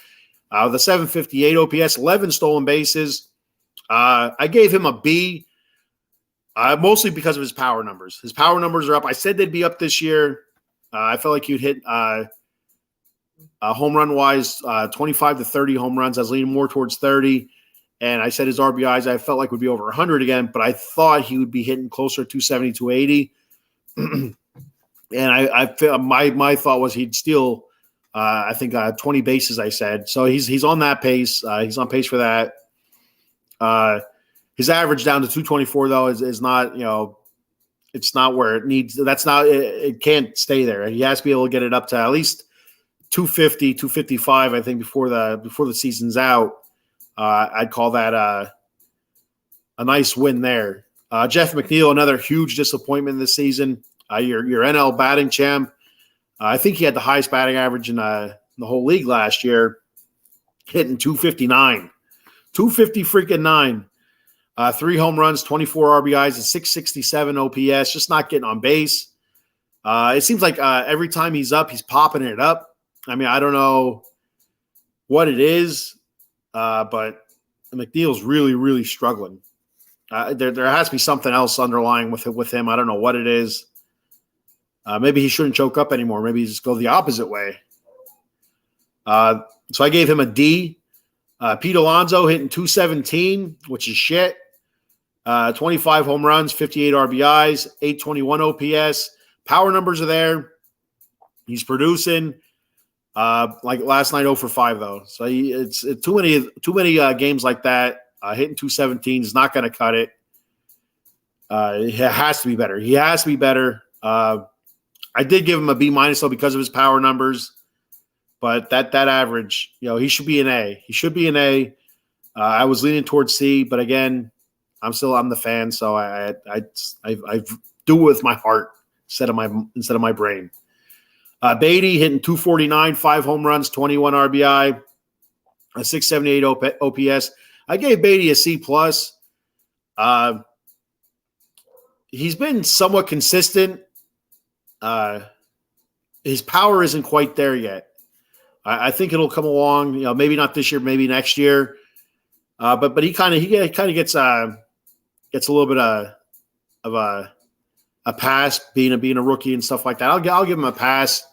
with a 758 OPS, 11 stolen bases. I gave him a B, mostly because of his power numbers. His power numbers are up. I said they'd be up this year. I felt like you'd hit home run wise, 25 to 30 home runs. I was leaning more towards 30. And I said his RBIs I felt like would be over 100 again, but I thought he would be hitting closer to 270, 280. And I feel my thought was he'd steal, I think 20 bases. I said so. He's on that pace. He's on pace for that. His average down to 224 though is not it's not where it needs. That's not it can't stay there. He has to be able to get it up to at least 250, 255. I think before the season's out. I'd call that a nice win there. Jeff McNeil, another huge disappointment this season. Your NL batting champ. I think he had the highest batting average in the whole league last year, hitting 259. 250 freaking 9. 3 home runs, 24 RBIs, and 667 OPS, just not getting on base. It seems like every time he's up, he's popping it up. I mean, I don't know what it is, but McNeil's really, really struggling. There has to be something else underlying with him. I don't know what it is. Maybe he shouldn't choke up anymore. Maybe he just go the opposite way. So I gave him a D. Pete Alonso hitting 217, which is shit. 25 home runs, 58 RBIs, 821 OPS. Power numbers are there. He's producing. Like last night, 0 for 5 though. So it's too many games like that. Hitting 217 is not going to cut it. It has to be better. He has to be better. I did give him a B minus though because of his power numbers, but that average, he should be an A. He should be an A. I was leaning towards C, but again, I'm the fan, so I do it with my heart instead of my brain. Beatty hitting 249, 5 home runs, 21 RBI, a 678 OPS. I gave Beatty a C plus. He's been somewhat consistent. His power isn't quite there yet. I think it'll come along. Maybe not this year, maybe next year. But he kind of gets a little bit of a pass being a rookie and stuff like that. I'll give him a pass.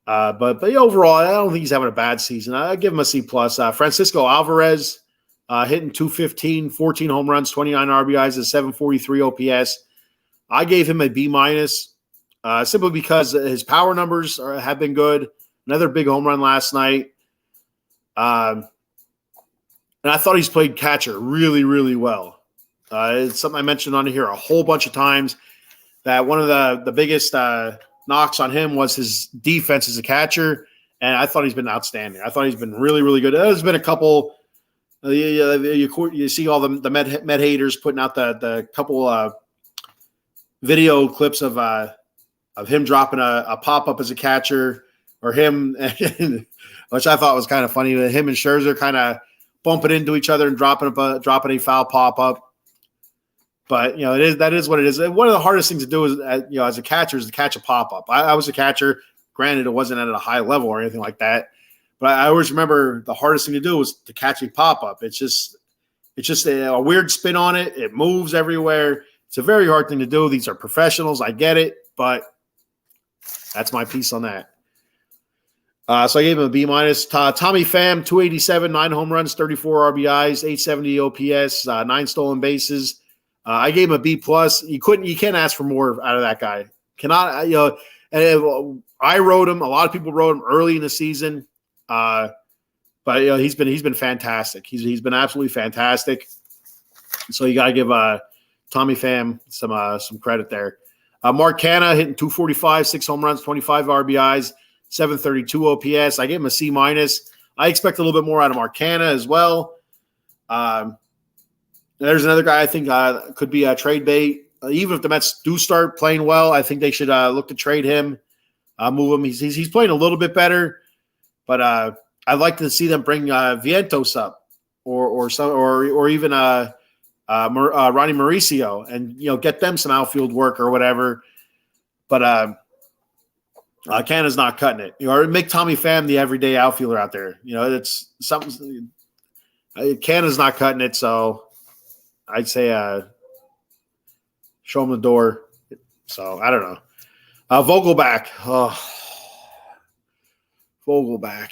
But overall, I don't think he's having a bad season. I give him a C plus. Francisco Alvarez hitting 215, 14 home runs, 29 RBIs, and 743 OPS. I gave him a B minus simply because his power numbers have been good. Another big home run last night. And I thought he's played catcher really, really well. It's something I mentioned on here a whole bunch of times, that one of the biggest knocks on him was his defense as a catcher, and I thought he's been outstanding. I thought he's been really, really good. There's been a couple you see all the Met haters putting out the couple video clips of him dropping a pop-up as a catcher, or him, which I thought was kind of funny, him and Scherzer kind of bumping into each other and dropping a foul pop-up. But that is what it is. One of the hardest things to do is, as a catcher, is to catch a pop up. I was a catcher. Granted, it wasn't at a high level or anything like that, but I always remember the hardest thing to do was to catch a pop up. It's just a weird spin on it. It moves everywhere. It's a very hard thing to do. These are professionals. I get it, but That's my piece on that. So I gave him a B minus. Tommy Pham, 287, 9 home runs, 34 RBIs, 870 OPS, 9 stolen bases. I gave him a B plus. You can't ask for more out of that guy. Cannot, and I wrote him. A lot of people wrote him early in the season. But he's been fantastic. He's been absolutely fantastic. So you got to give Tommy Pham some credit there. Mark Canha hitting 245, 6 home runs, 25 RBIs, 732 OPS. I gave him a C minus. I expect a little bit more out of Mark Canha as well. There's another guy I think could be a trade bait. Even if the Mets do start playing well, I think they should look to trade him, move him. He's playing a little bit better, but I'd like to see them bring Vientos up or even Ronnie Mauricio and get them some outfield work or whatever. But Canha's not cutting it. Or make Tommy Pham the everyday outfielder out there. It's something. Canha's not cutting it, so I'd say show him the door. So I don't know. Vogelback. Oh, Vogelback.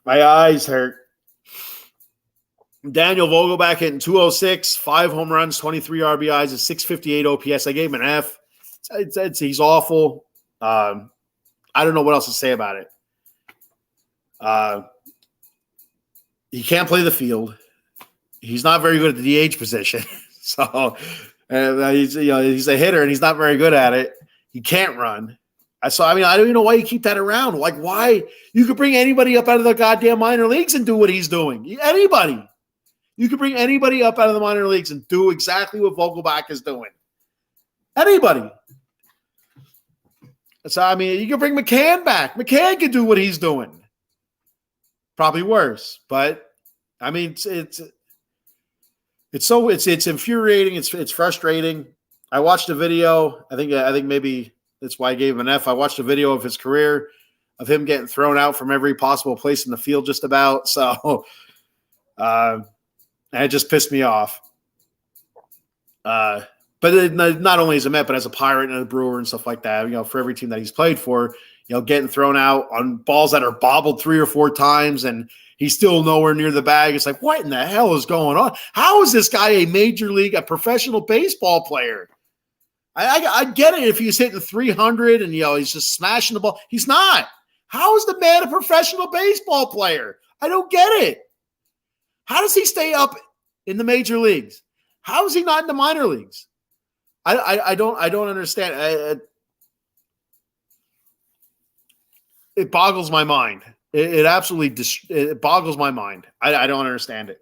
My eyes hurt. Daniel Vogelback hitting 206, 5 home runs, 23 RBIs, a 658 OPS. I gave him an F. He's awful. I don't know what else to say about it. He can't play the field. He's not very good at the DH position. So he's a hitter and he's not very good at it. He can't run. I don't even know why you keep that around. Like, why? You could bring anybody up out of the goddamn minor leagues and do what he's doing. Anybody. You could bring anybody up out of the minor leagues and do exactly what Vogelback is doing. Anybody. So, you could bring McCann back. McCann could do what he's doing. Probably worse. But, it's infuriating. It's frustrating. I watched a video. I think maybe that's why I gave him an F. I watched a video of his career, of him getting thrown out from every possible place in the field just about. So, and it just pissed me off. But not only as a Met, but as a Pirate and a Brewer and stuff like that, for every team that he's played for, getting thrown out on balls that are bobbled 3 or 4 times and he's still nowhere near the bag. It's like, what in the hell is going on? How is this guy a professional baseball player? I get it if he's hitting 300 and, he's just smashing the ball. He's not. How is the man a professional baseball player? I don't get it. How does he stay up in the major leagues? How is he not in the minor leagues? I don't understand. It boggles my mind. It absolutely it boggles my mind. I don't understand it.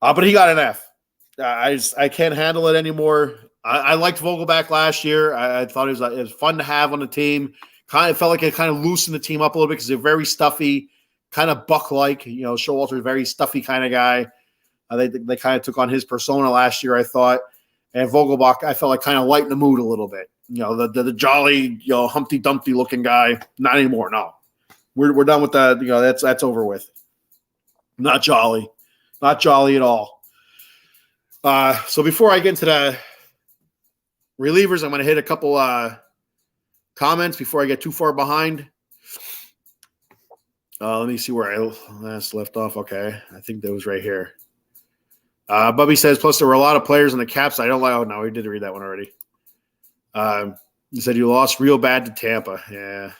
But he got an F. I can't handle it anymore. I liked Vogelback last year. I thought it was fun to have on the team. Kind of felt like it kind of loosened the team up a little bit because they're very stuffy, kind of Buck-like. Showalter's a very stuffy kind of guy. They kind of took on his persona last year, I thought. And Vogelbach, I felt like kind of lightened the mood a little bit. The jolly, Humpty Dumpty looking guy. Not anymore. No, we're done with that. That's over with. Not jolly at all. So before I get into the relievers, I'm going to hit a couple comments before I get too far behind. Let me see where I last left off. Okay, I think that was right here. Bubby says, plus there were a lot of players in the Caps I don't like. Oh, no, we did read that one already. He said you lost real bad to Tampa. Yeah,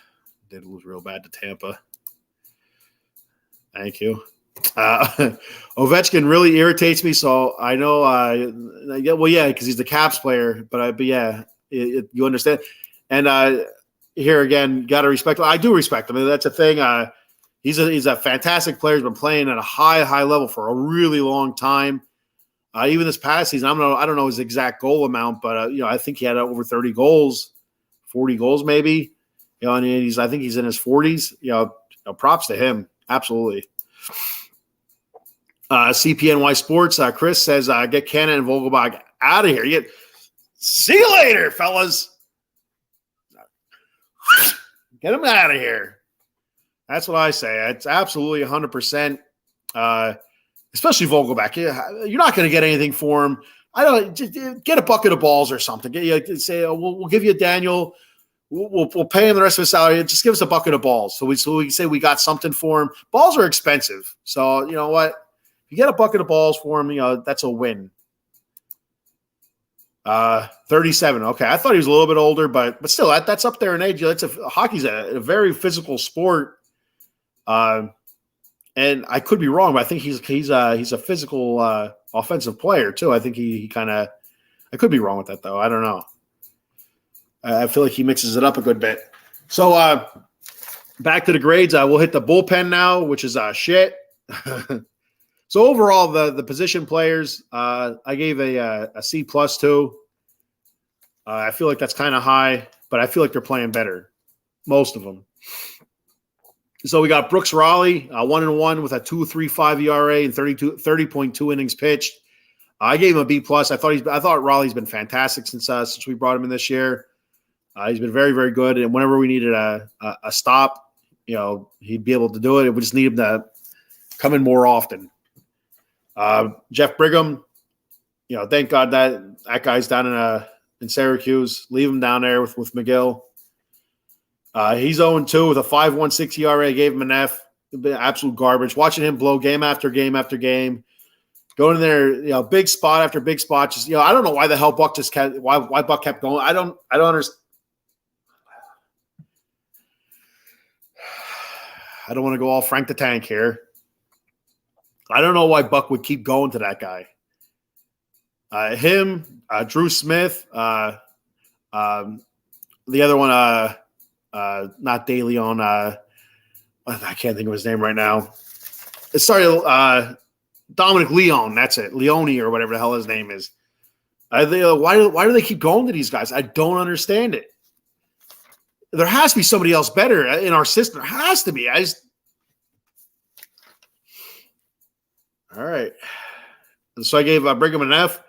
did lose real bad to Tampa. Thank you. Ovechkin really irritates me, so I know. Because he's the Caps player. But yeah, you understand. And here again, got to respect him. I do respect him. That's a thing. He's a fantastic player. He's been playing at a high level for a really long time. Even this past season, I don't know his exact goal amount, but I think he had over 30 goals, 40 goals maybe. And I think he's in his 40s. Props to him, absolutely. CPNY Sports, Chris says, get Canha and Vogelbach out of here. See you later, fellas. Get them out of here. That's what I say. It's absolutely 100%. Especially Vogelbach. You're not going to get anything for him. I don't just get a bucket of balls or something. Say we'll give you Daniel. we'll pay him the rest of his salary. Just give us a bucket of balls, so we can say we got something for him. Balls are expensive, so you know what? If you get a bucket of balls for him, that's a win. 37. Okay, I thought he was a little bit older, but still, that's up there in age. Hockey's a very physical sport. And I could be wrong, but I think he's a physical offensive player too. I think he kind of. I could be wrong with that though. I don't know. I feel like he mixes it up a good bit. So back to the grades. We'll hit the bullpen now, which is shit. So overall, the position players, I gave a C+ to. I feel like that's kind of high, but I feel like they're playing better, most of them. So we got Brooks Raleigh, 1-1 with a 2.35 ERA and 30.2 innings pitched. I gave him a B+. I thought Raleigh's been fantastic since we brought him in this year. He's been very, very good, and whenever we needed a stop, he'd be able to do it. We just need him to come in more often. Jeff Brigham, thank God that guy's down in Syracuse. Leave him down there with McGill. He's 0-2 with a 5.16 ERA. I gave him an F. Absolute garbage. Watching him blow game after game after game. Going in there, big spot after big spot. Just I don't know why the hell Buck just kept why Buck kept going. I don't understand. I don't want to go all Frank the Tank here. I don't know why Buck would keep going to that guy. Drew Smith, the other one, not De Leon. I can't think of his name right now. Sorry, Dominic Leone. That's it, Leone or whatever the hell his name is. Why do they keep going to these guys? I don't understand it. There has to be somebody else better in our system. There has to be. All right. So I gave Brigham an F.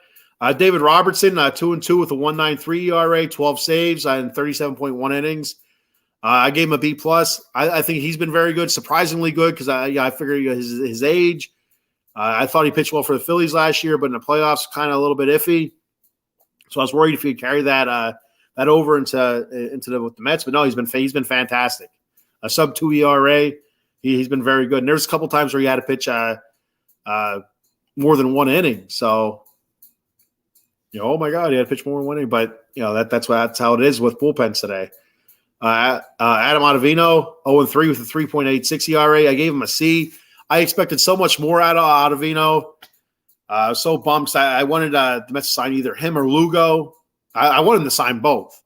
David Robertson, 2-2 with a 1.93 ERA, 12 saves, and 37.1 innings. I gave him a B+. I think he's been very good, surprisingly good, because I figured his age. I thought he pitched well for the Phillies last year, but in the playoffs, kind of a little bit iffy. So I was worried if he could carry that over into with the Mets, but no, he's been fantastic. A sub-2 ERA, he's been very good. And there's a couple times where he had to pitch more than one inning. So, oh my God, he had to pitch more than one inning. But that's how it is with bullpens today. Adam Ottavino, 0-3 with a 3.86 ERA. I gave him a C. I expected so much more out of Ottavino. So bummed. I wanted the Mets to sign either him or Lugo. I wanted him to sign both.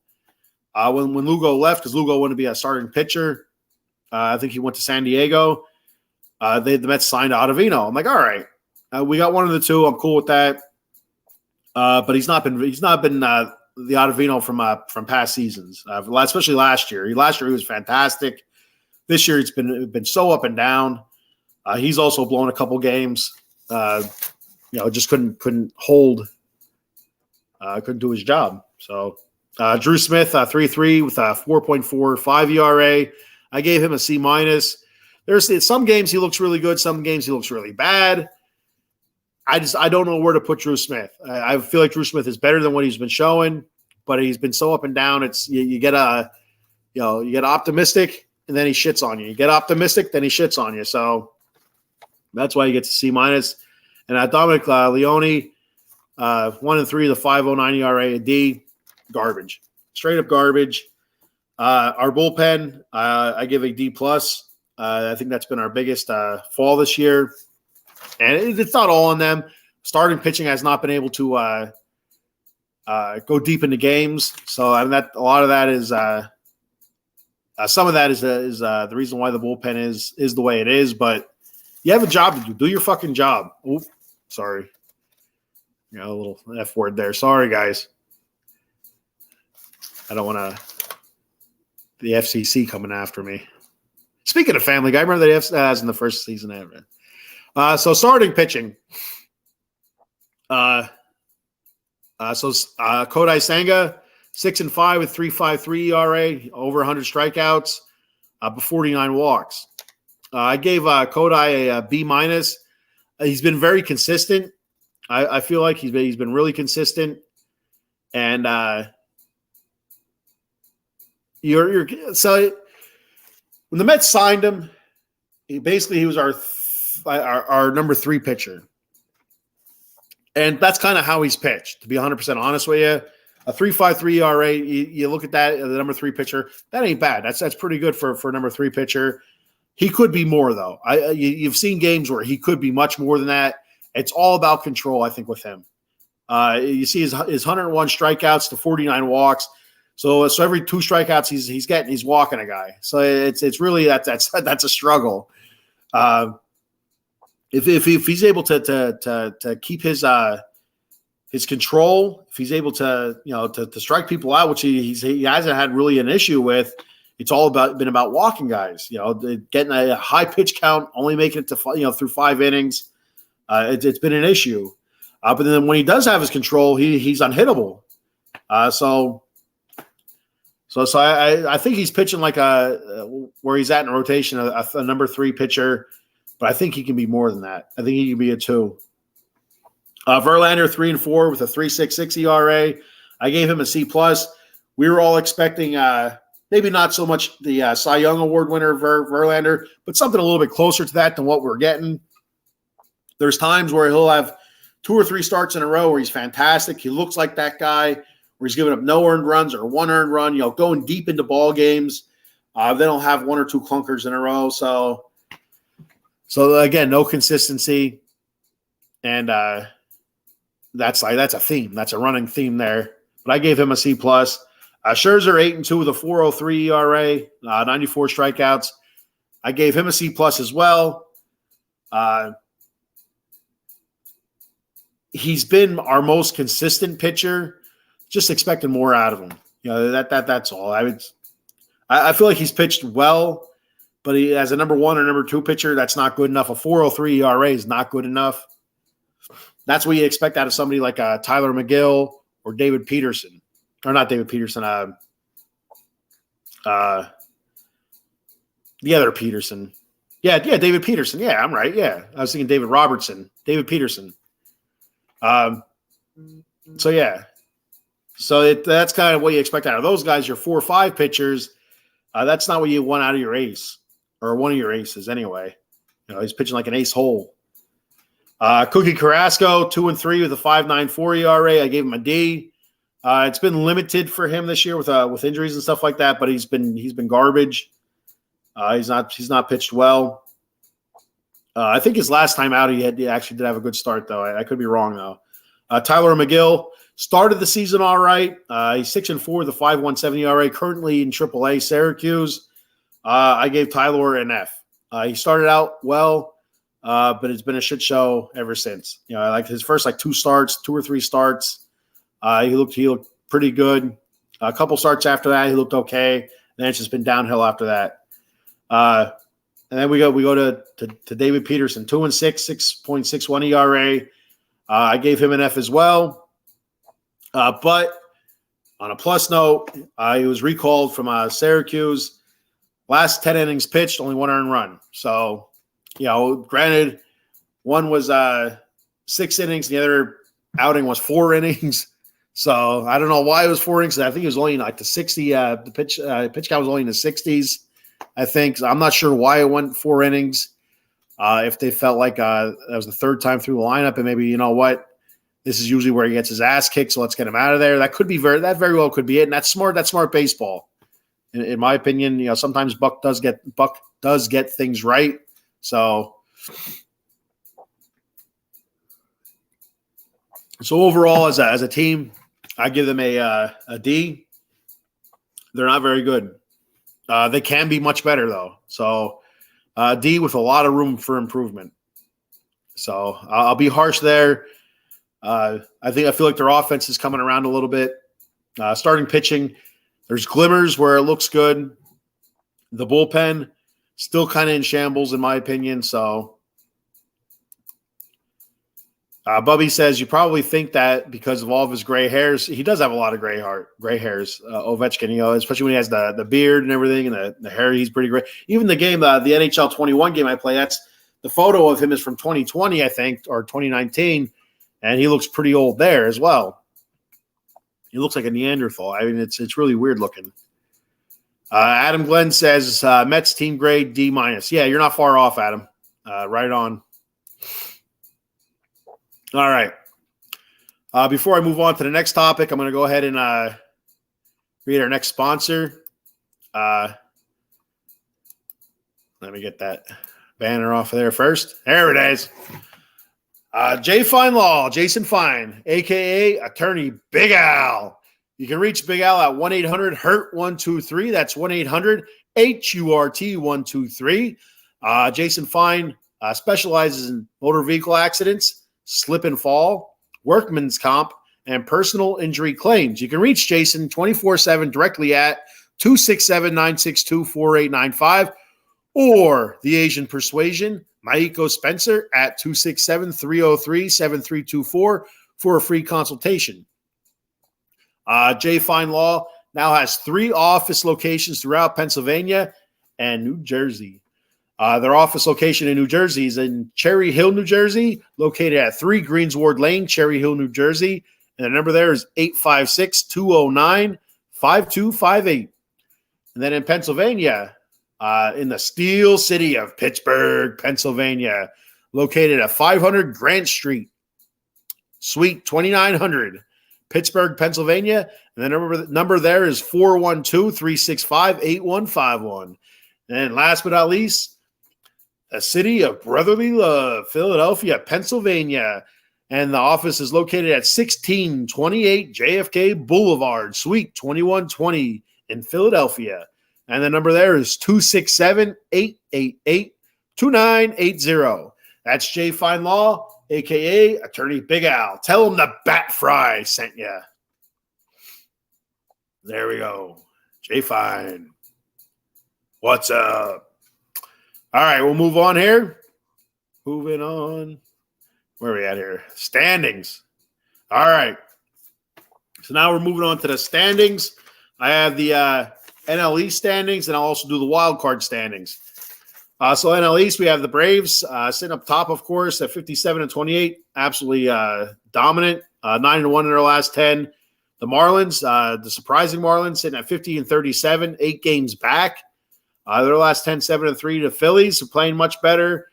When Lugo left, because Lugo wanted to be a starting pitcher, I think he went to San Diego. The Mets signed Ottavino. I'm like, all right, we got one of the two. I'm cool with that. But he's not been the Ottavino from past seasons, especially last year. Last year he was fantastic. This year it's been so up and down. He's also blown a couple games. Just couldn't hold. Couldn't do his job. So Drew Smith, 3.3 with a 4.45 ERA. I gave him a C-. There's some games he looks really good. Some games he looks really bad. I don't know where to put Drew Smith. I feel like Drew Smith is better than what he's been showing, but he's been so up and down. It's you get optimistic and then he shits on you. You get optimistic, then he shits on you. So that's why he gets a C-. And Dominic Leone, 1-3, the 5.09 ERA, a D, garbage, straight up garbage. Our bullpen, I give a D+. I think that's been our biggest fall this year. And it's not all on them. Starting pitching has not been able to go deep into games. So a lot of that is some of that is the reason why the bullpen is the way it is. But you have a job to do. Do your fucking job. Oop, sorry. A little F word there. Sorry, guys. I don't want the FCC coming after me. Speaking of Family Guy, remember that was in the first season ever. So starting pitching. So Kodai Senga, 6-5 with 3.53 ERA, over 100 strikeouts, but 49 walks. I gave Kodai a B-. He's been very consistent. I feel like he's been really consistent, and you're so when the Mets signed him, he was our number 3 pitcher. And that's kind of how he's pitched, to be 100% honest with you. A 3.53 ERA, you look at that, the number 3 pitcher, that ain't bad. That's pretty good for a number 3 pitcher. He could be more, though. You've seen games where he could be much more than that. It's all about control, I think, with him. You see his 101 strikeouts to 49 walks. So every 2 strikeouts he's walking a guy. So it's really that's a struggle. If he's able to keep his control, if he's able to to strike people out, which he hasn't had really an issue with, it's all been about walking guys. Getting a high pitch count, only making it to through 5 innings. It's been an issue. But then when he does have his control, he's unhittable. So I think he's pitching like where he's at in a rotation, a number 3 pitcher. But I think he can be more than that. I think he can be a 2. Verlander 3 and 4 with a 3.66 ERA. I gave him a C+. We were all expecting maybe not so much the Cy Young Award winner Verlander, but something a little bit closer to that than what we're getting. There's times where he'll have 2 or 3 starts in a row where he's fantastic. He looks like that guy where he's giving up no earned runs or 1 earned run, going deep into ball games. Then he'll have 1 or 2 clunkers in a row. So again, no consistency. And that's a theme. That's a running theme there. But I gave him a C+. Scherzer 8 and 2 with a 4.03 ERA, 94 strikeouts. I gave him a C+ as well. He's been our most consistent pitcher. Just expecting more out of him. That's all. I feel like he's pitched well, but he as a number 1 or number 2 pitcher, that's not good enough. A 4.03 ERA is not good enough. That's what you expect out of somebody like Tyler McGill or David Peterson. Or not David Peterson. The other Peterson. Yeah, David Peterson. Yeah, I'm right. Yeah, I was thinking David Robertson. David Peterson. So that's kind of what you expect out of those guys. Your 4 or 5 pitchers. That's not what you want out of your ace, or one of your aces anyway. He's pitching like an ace hole. Cookie Carrasco 2 and 3 with a 5.94 ERA. I gave him a D. It's been limited for him this year with injuries and stuff like that, but he's been garbage. He's not pitched well. I think his last time out, he actually did have a good start, though. I could be wrong, though. Tyler McGill started the season all right. He's 6 and 4 with a 5.17 ERA, currently in AAA Syracuse. I gave Tyler an F. He started out well, but it's been a shit show ever since. Like his first 2 or 3 starts, he looked pretty good. A couple starts after that, he looked okay. Then it's just been downhill after that. And then we go to David Peterson, 2 and 6, 6.61 ERA. I gave him an F as well. But on a plus note, he was recalled from Syracuse. Last 10 innings pitched, only 1 earned run. So, granted, one was 6 innings, the other outing was 4 innings. So I don't know why it was 4 innings. I think it was only like the 60. The pitch count was only in the 60s. I think. I'm not sure why it went 4 innings. If they felt like that was the 3rd time through the lineup, and maybe this is usually where he gets his ass kicked, so let's get him out of there. That very well could be it, and that's smart. That's smart baseball, in my opinion. Sometimes Buck does get things right. So overall, as a team, I give them a D. They're not very good. They can be much better, though. So D with a lot of room for improvement. So I'll be harsh there. I feel like their offense is coming around a little bit. Starting pitching, there's glimmers where it looks good. The bullpen still kind of in shambles, in my opinion. So Bubby says you probably think that because of all of his gray hairs. He does have a lot of gray hairs, Ovechkin, especially when he has the beard and everything and the hair. He's pretty great. Even the game, the NHL 21 game I play, that's the photo of him is from 2020, I think, or 2019, and he looks pretty old there as well. He looks like a Neanderthal. I mean, it's really weird looking. Adam Glenn says Mets team grade D-. Yeah, you're not far off, Adam. Right on. All right. Before I move on to the next topic, I'm going to go ahead and read our next sponsor. Let me get that banner off of there first. There it is. J Fine Law, Jason Fine, a.k.a. Attorney Big Al. You can reach Big Al at 1-800-HURT-123. That's 1-800-HURT-123. Jason Fine specializes in motor vehicle accidents, slip and fall, workman's comp, and personal injury claims. You can reach Jason 24/7 directly at 267-962-4895 or The Asian Persuasion, Maiko Spencer at 267-303-7324 for a free consultation. J Fine Law now has 3 office locations throughout Pennsylvania and New Jersey. Their office location in New Jersey is in Cherry Hill, New Jersey, located at 3 Greensward Lane, Cherry Hill, New Jersey. And the number there is 856-209-5258. And then in Pennsylvania, in the Steel City of Pittsburgh, Pennsylvania, located at 500 Grant Street, Suite 2900, Pittsburgh, Pennsylvania. And the number there is 412-365-8151. And last but not least, the city of brotherly love, Philadelphia, Pennsylvania. And the office is located at 1628 JFK Boulevard, Suite 2120 in Philadelphia. And the number there is 267-888-2980. That's J Fine Law, a.k.a. Attorney Big Al. Tell him the Bat Frie sent you. There we go. J Fine. What's up? All right, we'll move on here. Moving on. Where are we at here? Standings. All right. So now we're moving on to the standings. I have the NL East standings, and I'll also do the wild card standings. So NL East, we have the Braves sitting up top, of course, at 57-28. Absolutely dominant. 9-1 in their last 10. The Marlins, the surprising Marlins, sitting at 50-37, 8 games back. Their last 10, 7-3. The Phillies are playing much better.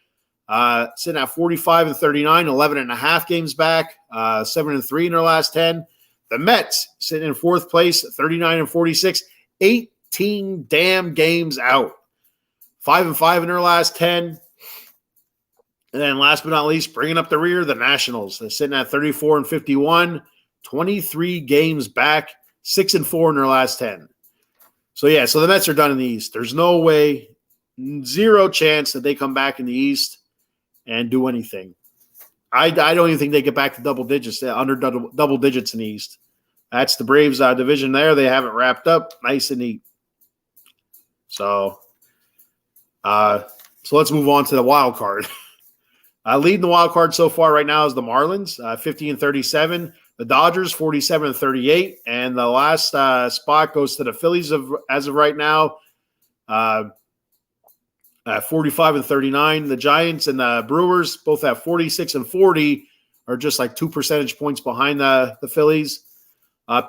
Sitting at 45-39, 11 and a half games back. 7-3 in their last 10. The Mets sitting in 4th place, 39-46, 18 damn games out. 5-5 in their last 10. And then last but not least, bringing up the rear, the Nationals. They're sitting at 34-51, 23 games back, 6-4 in their last 10. So, yeah, so the Mets are done in the East. There's no way, 0 chance that they come back in the East and do anything. I don't even think they get back to double digits, under double digits in the East. That's the Braves division there. They have it wrapped up nice and neat. So let's move on to the wild card. Leading the wild card so far right now is the Marlins, 50-37. The Dodgers, 47-38. And the last spot goes to the Phillies as of right now, 45-39. The Giants and the Brewers both have 46-40, are just like 2 percentage points behind the Phillies.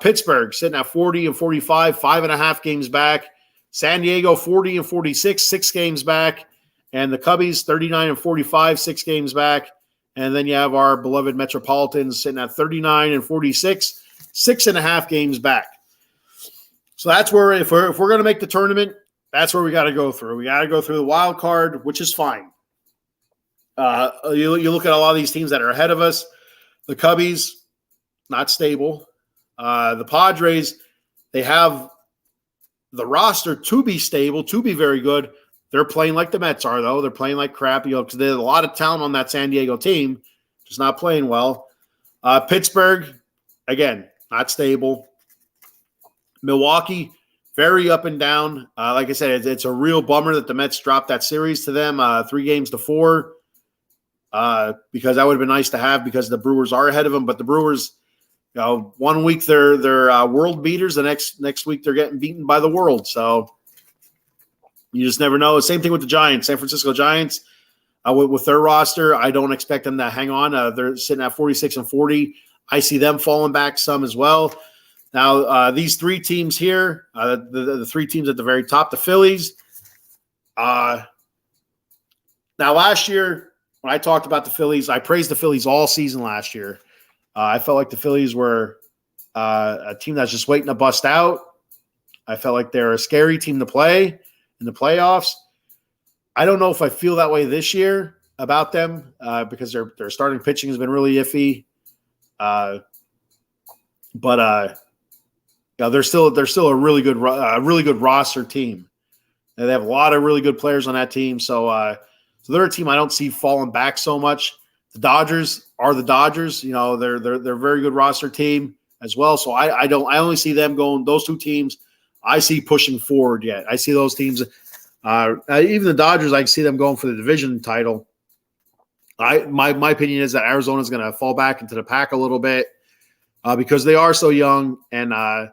Pittsburgh sitting at 40-45, 5.5 games back. San Diego 40-46, 6 games back. And the Cubbies 39-45, 6 games back. And then you have our beloved Metropolitans sitting at 39-46, 6.5 games back. So that's where, if we're going to make the tournament, that's where we got to go through. We got to go through the wild card, which is fine. You look at a lot of these teams that are ahead of us. The Cubbies, not stable. The Padres, they have the roster to be stable, to be very good. They're playing like the Mets are, though. They're playing like crap, because there's a lot of talent on that San Diego team, just not playing well. Pittsburgh, again, not stable. Milwaukee, very up and down. Like I said, it's a real bummer that the Mets dropped that series to them, 3-4, because that would have been nice to have, because the Brewers are ahead of them. But the Brewers, 1 week they're world beaters, the next week they're getting beaten by the world. So you just never know. Same thing with the Giants, San Francisco Giants. With their roster, I don't expect them to hang on. They're sitting at 46-40. I see them falling back some as well. Now, these three teams here, the three teams at the very top, the Phillies. Now, last year, when I talked about the Phillies, I praised the Phillies all season last year. I felt like the Phillies were a team that's just waiting to bust out. I felt like they're a scary team to play in the playoffs. I don't know if I feel that way this year about them because their starting pitching has been really iffy. But they're still a really good roster team. And they have a lot of really good players on that team. So they're a team I don't see falling back so much. The Dodgers are the Dodgers. They're a very good roster team as well. So I only see them going. Those two teams I see pushing forward yet. I see those teams. Even the Dodgers, I see them going for the division title. My opinion is that Arizona is going to fall back into the pack a little bit because they are so young, and I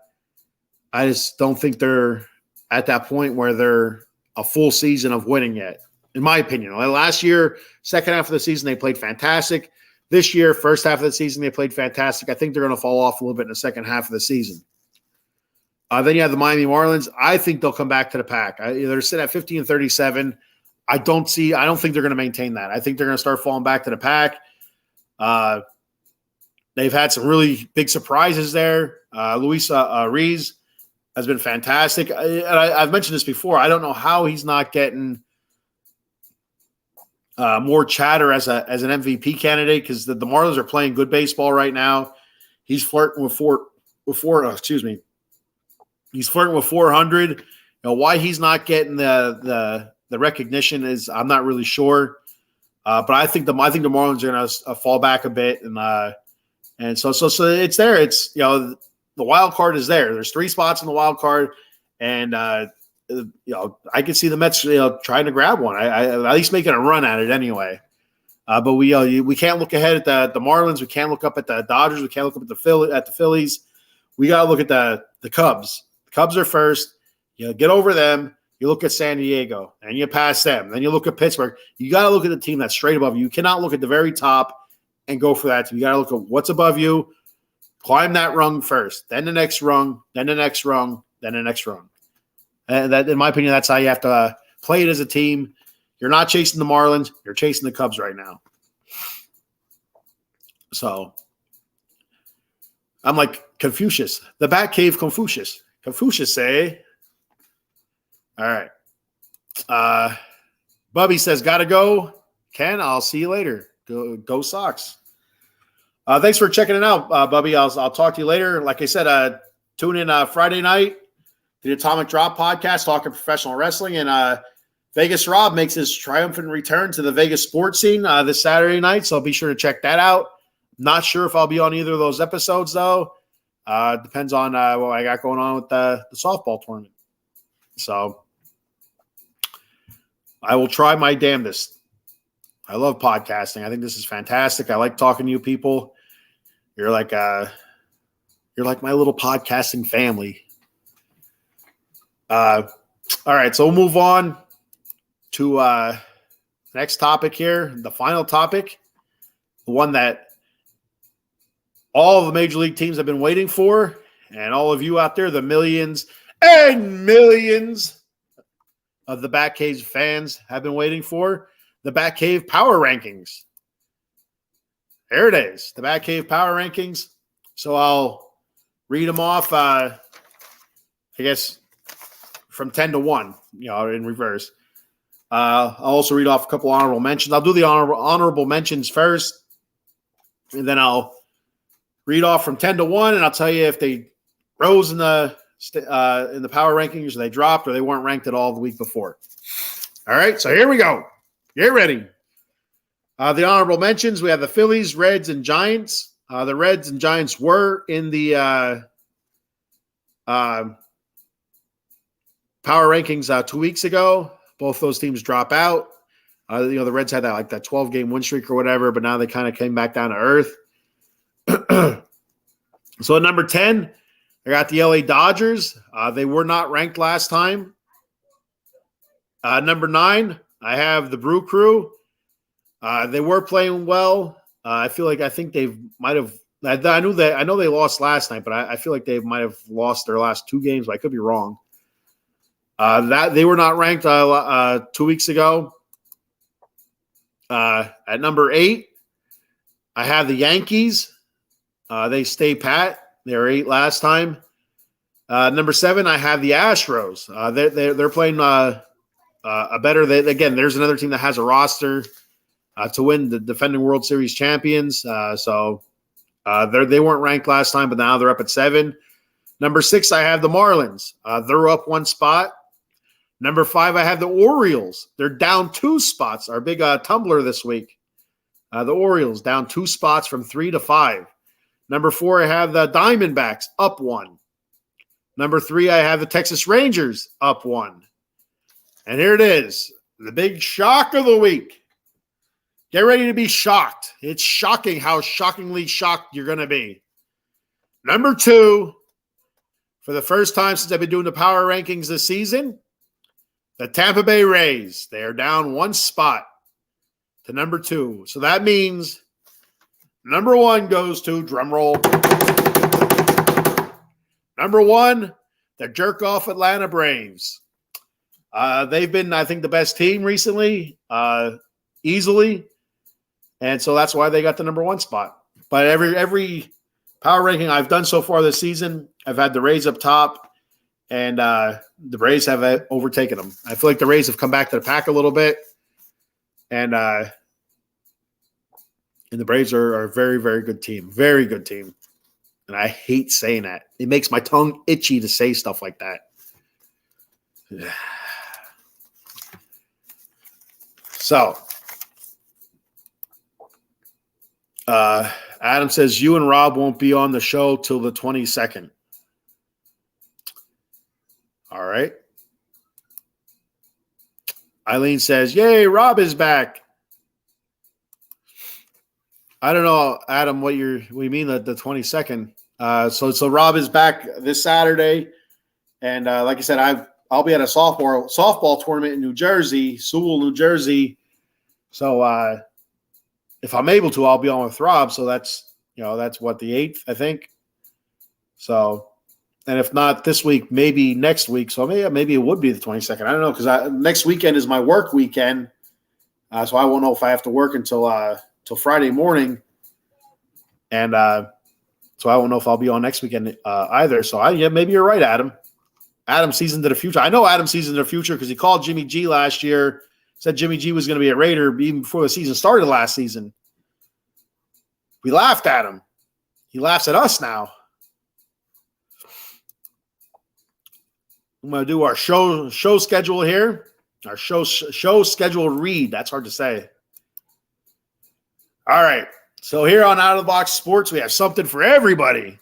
just don't think they're at that point where they're a full season of winning yet, in my opinion. Last year, second half of the season, they played fantastic. This year, first half of the season, they played fantastic. I think they're going to fall off a little bit in the second half of the season. Then you have the Miami Marlins. I think they'll come back to the pack. They're sitting at 50-37. I don't think they're going to maintain that. I think they're going to start falling back to the pack. They've had some really big surprises there. Luis Ariz has been fantastic. I've mentioned this before. I don't know how he's not getting more chatter as an MVP candidate because the Marlins are playing good baseball right now. He's flirting with He's flirting with 400. Why he's not getting the recognition is I'm not really sure. But I think the Marlins are going to fall back a bit, and so it's there. It's the wild card is there. There's 3 spots in the wild card, and I can see the Mets trying to grab one. I at least making a run at it anyway. But we can't look ahead at the Marlins. We can't look up at the Dodgers. We can't look up at the Phillies. We got to look at the Cubs. The Cubs are first. Get over them. You look at San Diego, and you pass them. Then you look at Pittsburgh. You got to look at the team that's straight above you. You cannot look at the very top and go for that. You got to look at what's above you, climb that rung first, then the next rung, then the next rung, then the next rung. And that, in my opinion, that's how you have to play it as a team. You're not chasing the Marlins. You're chasing the Cubs right now. So I'm like Confucius, the Batcave Confucius. Confucius say, all right. Bubby says, gotta go. Ken, I'll see you later. Go Sox. Thanks for checking it out, Bubby. I'll talk to you later. Like I said, tune in Friday night to the Atomic Drop podcast, talking professional wrestling. And Vegas Rob makes his triumphant return to the Vegas sports scene this Saturday night. So be sure to check that out. Not sure if I'll be on either of those episodes, though. Depends on what I got going on with the softball tournament. So I will try my damnedest. I love podcasting. I think this is fantastic. I like talking to you people. You're like my little podcasting family. All right, so we'll move on to the next topic here, the final topic, the one that all the major league teams have been waiting for, and all of you out there, the millions and millions of the Batcave fans have been waiting for, the Batcave Power Rankings. There it is, the Batcave Power Rankings. So I'll read them off, I guess, from 10 to 1, in reverse. I'll also read off a couple honorable mentions. I'll do the honorable mentions first, and then I'll read off from 10 to 1, and I'll tell you if they rose in the power rankings, or they dropped, or they weren't ranked at all the week before. All right, so here we go. Get ready. The honorable mentions, we have the Phillies, Reds, and Giants. The Reds and Giants were in the power rankings 2 weeks ago. Both those teams drop out. The Reds had that 12-game win streak or whatever, but now they kind of came back down to earth. So at number 10, I got the LA Dodgers. They were not ranked last time. Number 9, I have the Brew Crew. They were playing well. I think they I know they lost last night, but I feel like they might have lost their last 2 games. But I could be wrong. That they were not ranked 2 weeks ago. At number 8, I have the Yankees. They stay pat. They were 8 last time. Number 7, I have the Astros. They're playing a better. Again, there's another team that has a roster to win the defending World Series champions. So they weren't ranked last time, but now they're up at 7. Number 6, I have the Marlins. They're up 1 spot. Number 5, I have the Orioles. They're down 2 spots. Our big tumbler this week. The Orioles down 2 spots from 3 to 5. Number 4, I have the Diamondbacks up 1. Number 3, I have the Texas Rangers up 1. And here it is, the big shock of the week. Get ready to be shocked. It's shocking how shockingly shocked you're going to be. Number 2, for the first time since I've been doing the power rankings this season, the Tampa Bay Rays. They are down 1 spot to number 2. So that means number 1 goes to, drum roll, number 1, the jerk-off Atlanta Braves. They've been, I think, the best team recently, easily. And so that's why they got the number 1 spot. But every power ranking I've done so far this season, I've had the Rays up top, and the Rays have overtaken them. I feel like the Rays have come back to the pack a little bit. And the Braves are a very, very good team. Very good team. And I hate saying that. It makes my tongue itchy to say stuff like that. So, Adam says, you and Rob won't be on the show till the 22nd. All right. Eileen says, yay, Rob is back. I don't know, Adam, what you mean the 22nd. So Rob is back this Saturday. And like I said, I'll be at a softball tournament in New Jersey, Sewell, New Jersey. So if I'm able to, I'll be on with Rob. So that's what, the 8th, I think. So, and if not this week, maybe next week. So maybe it would be the 22nd. I don't know, because next weekend is my work weekend. So I won't know if I have to work until Friday morning. And so I won't know if I'll be on next weekend either. So maybe you're right, Adam. Adam sees into the future. I know Adam sees into the future because he called Jimmy G last year, said Jimmy G was going to be a Raider even before the season started last season. We laughed at him. He laughs at us now. I'm going to do our show schedule here. Our show schedule read. That's hard to say. All right. So here on Out of the Box Sports, we have something for everybody.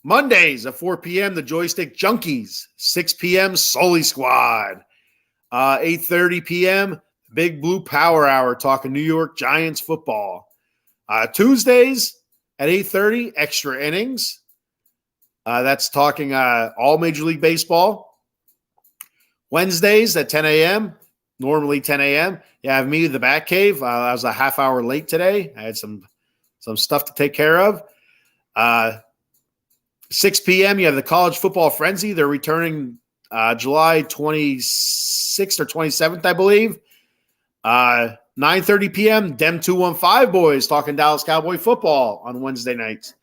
Mondays at 4 p.m., the Joystick Junkies. 6 p.m., Sully Squad. 8:30 p.m., Big Blue Power Hour, talking New York Giants football. Tuesdays at 8:30, Extra Innings. That's talking all Major League Baseball. Wednesdays at 10 a.m., normally 10 a.m., you have me, the Bat Cave. I was a half hour late today. I had some stuff to take care of. 6 p.m., you have the College Football Frenzy. They're returning July 26th or 27th, I believe. 9:30 p.m., Dem 215 boys talking Dallas Cowboy football on Wednesday nights.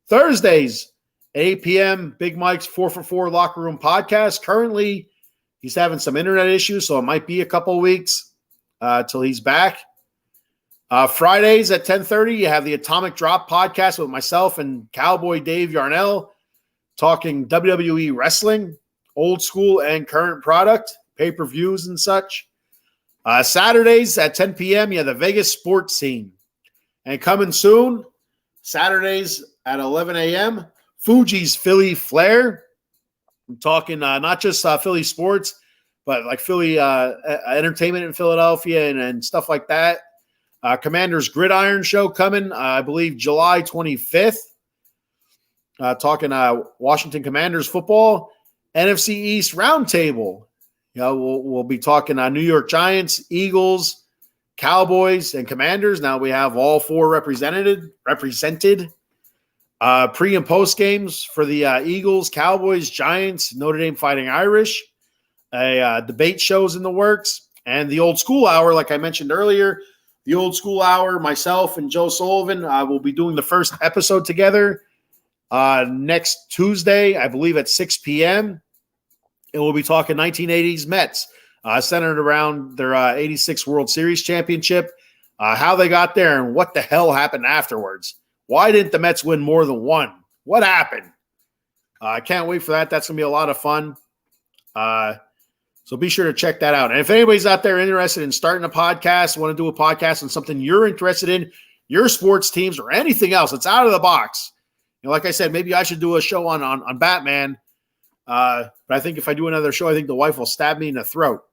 Thursdays, 8 p.m., Big Mike's 4 for 4 Locker Room podcast. Currently, he's having some internet issues, so it might be a couple weeks till he's back. Fridays at 10:30, you have the Atomic Drop podcast with myself and Cowboy Dave Yarnell talking WWE wrestling, old school and current product, pay-per-views and such. Saturdays at 10 p.m., you have the Vegas sports scene. And coming soon, Saturdays at 11 a.m., Fuji's Philly Flair. I'm talking not just Philly sports, but like Philly entertainment in Philadelphia and stuff like that. Commander's Gridiron Show coming, I believe, July 25th. Talking Washington Commanders football. NFC East Roundtable. We'll be talking New York Giants, Eagles, Cowboys and Commanders. Now we have all four represented. Pre and post games for the Eagles, Cowboys, Giants, Notre Dame Fighting Irish. A debate shows in the works, and the old school hour, like I mentioned earlier. The old school hour, myself and Joe Sullivan will be doing the first episode together next Tuesday, I believe at 6 p.m. And we'll be talking 1980s Mets, centered around their 86 World Series championship, how they got there, and what the hell happened afterwards. Why didn't the Mets win more than one? What happened? I can't wait for that. That's going to be a lot of fun. So be sure to check that out. And if anybody's out there interested in starting a podcast, want to do a podcast on something you're interested in, your sports teams or anything else that's out of the box, like I said, maybe I should do a show on Batman. But I think if I do another show, I think the wife will stab me in the throat.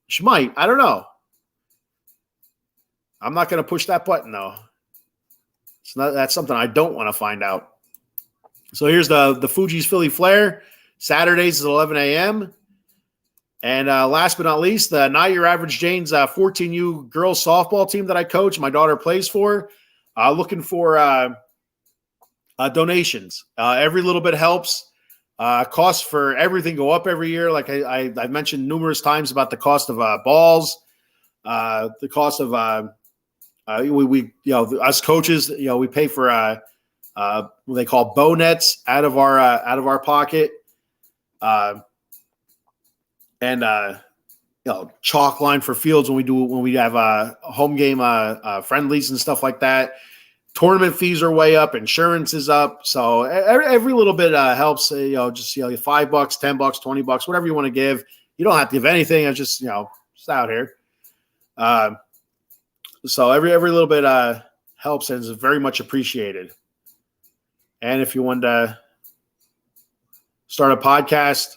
She might. I don't know. I'm not going to push that button, though. That's something I don't want to find out. So here's the Fuji's Philly Flair. Saturdays at 11 a.m. And last but not least, the Not Your Average Jane's 14U girls softball team that I coach, my daughter plays for, looking for donations. Every little bit helps. Costs for everything go up every year. Like I've mentioned numerous times about the cost of balls, the cost of we us coaches, we pay for what they call bow nets out of our pocket, and chalk line for fields when we have home game friendlies and stuff like that. Tournament fees are way up, insurance is up, so every little bit helps. Just $5, $10, $20, whatever you want to give. You don't have to give anything. It's just just out here. So every little bit helps and is very much appreciated. And if you want to start a podcast,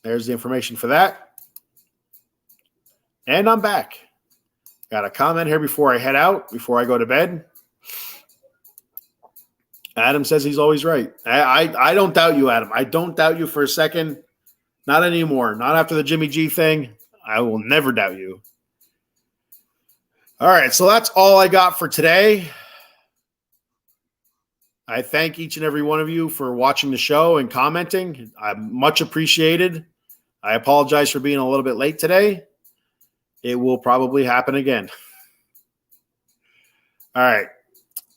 there's the information for that. And I'm back. Got a comment here before I head out, before I go to bed. Adam says he's always right. I don't doubt you, Adam. I don't doubt you for a second. Not anymore. Not after the Jimmy G thing. I will never doubt you. All right, so that's all I got for today. I thank each and every one of you for watching the show and commenting. I'm much appreciated. I apologize for being a little bit late today. It will probably happen again. All right,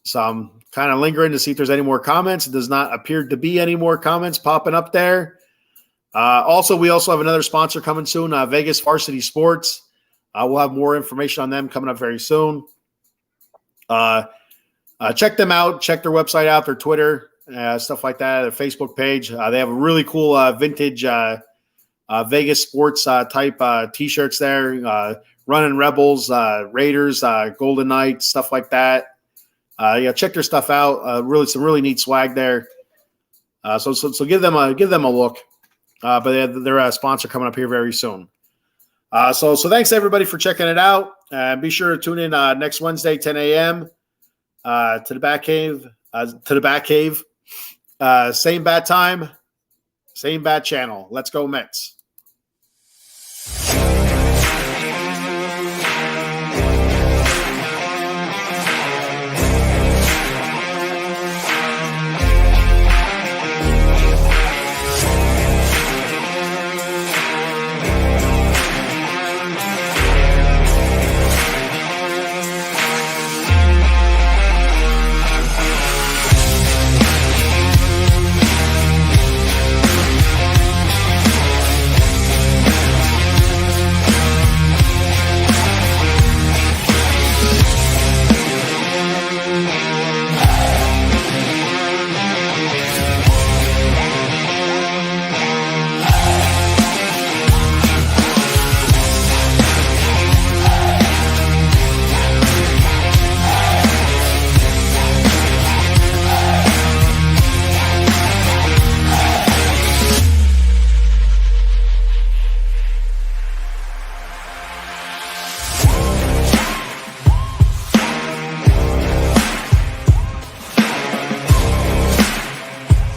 so I'm kind of lingering to see if there's any more comments. It does not appear to be any more comments popping up there. We also have another sponsor coming soon, Vegas Varsity Sports. We'll have more information on them coming up very soon. Check them out. Check their website out, their Twitter, stuff like that, their Facebook page. They have a really cool vintage Vegas sports type T-shirts there. Running Rebels, Raiders, Golden Knights, stuff like that. Check their stuff out. Some really neat swag there. So give them a look. But they're a sponsor coming up here very soon. So thanks everybody for checking it out. Be sure to tune in next Wednesday, 10 a.m. To the Bat Cave. Same bat time, same bat channel. Let's go Mets.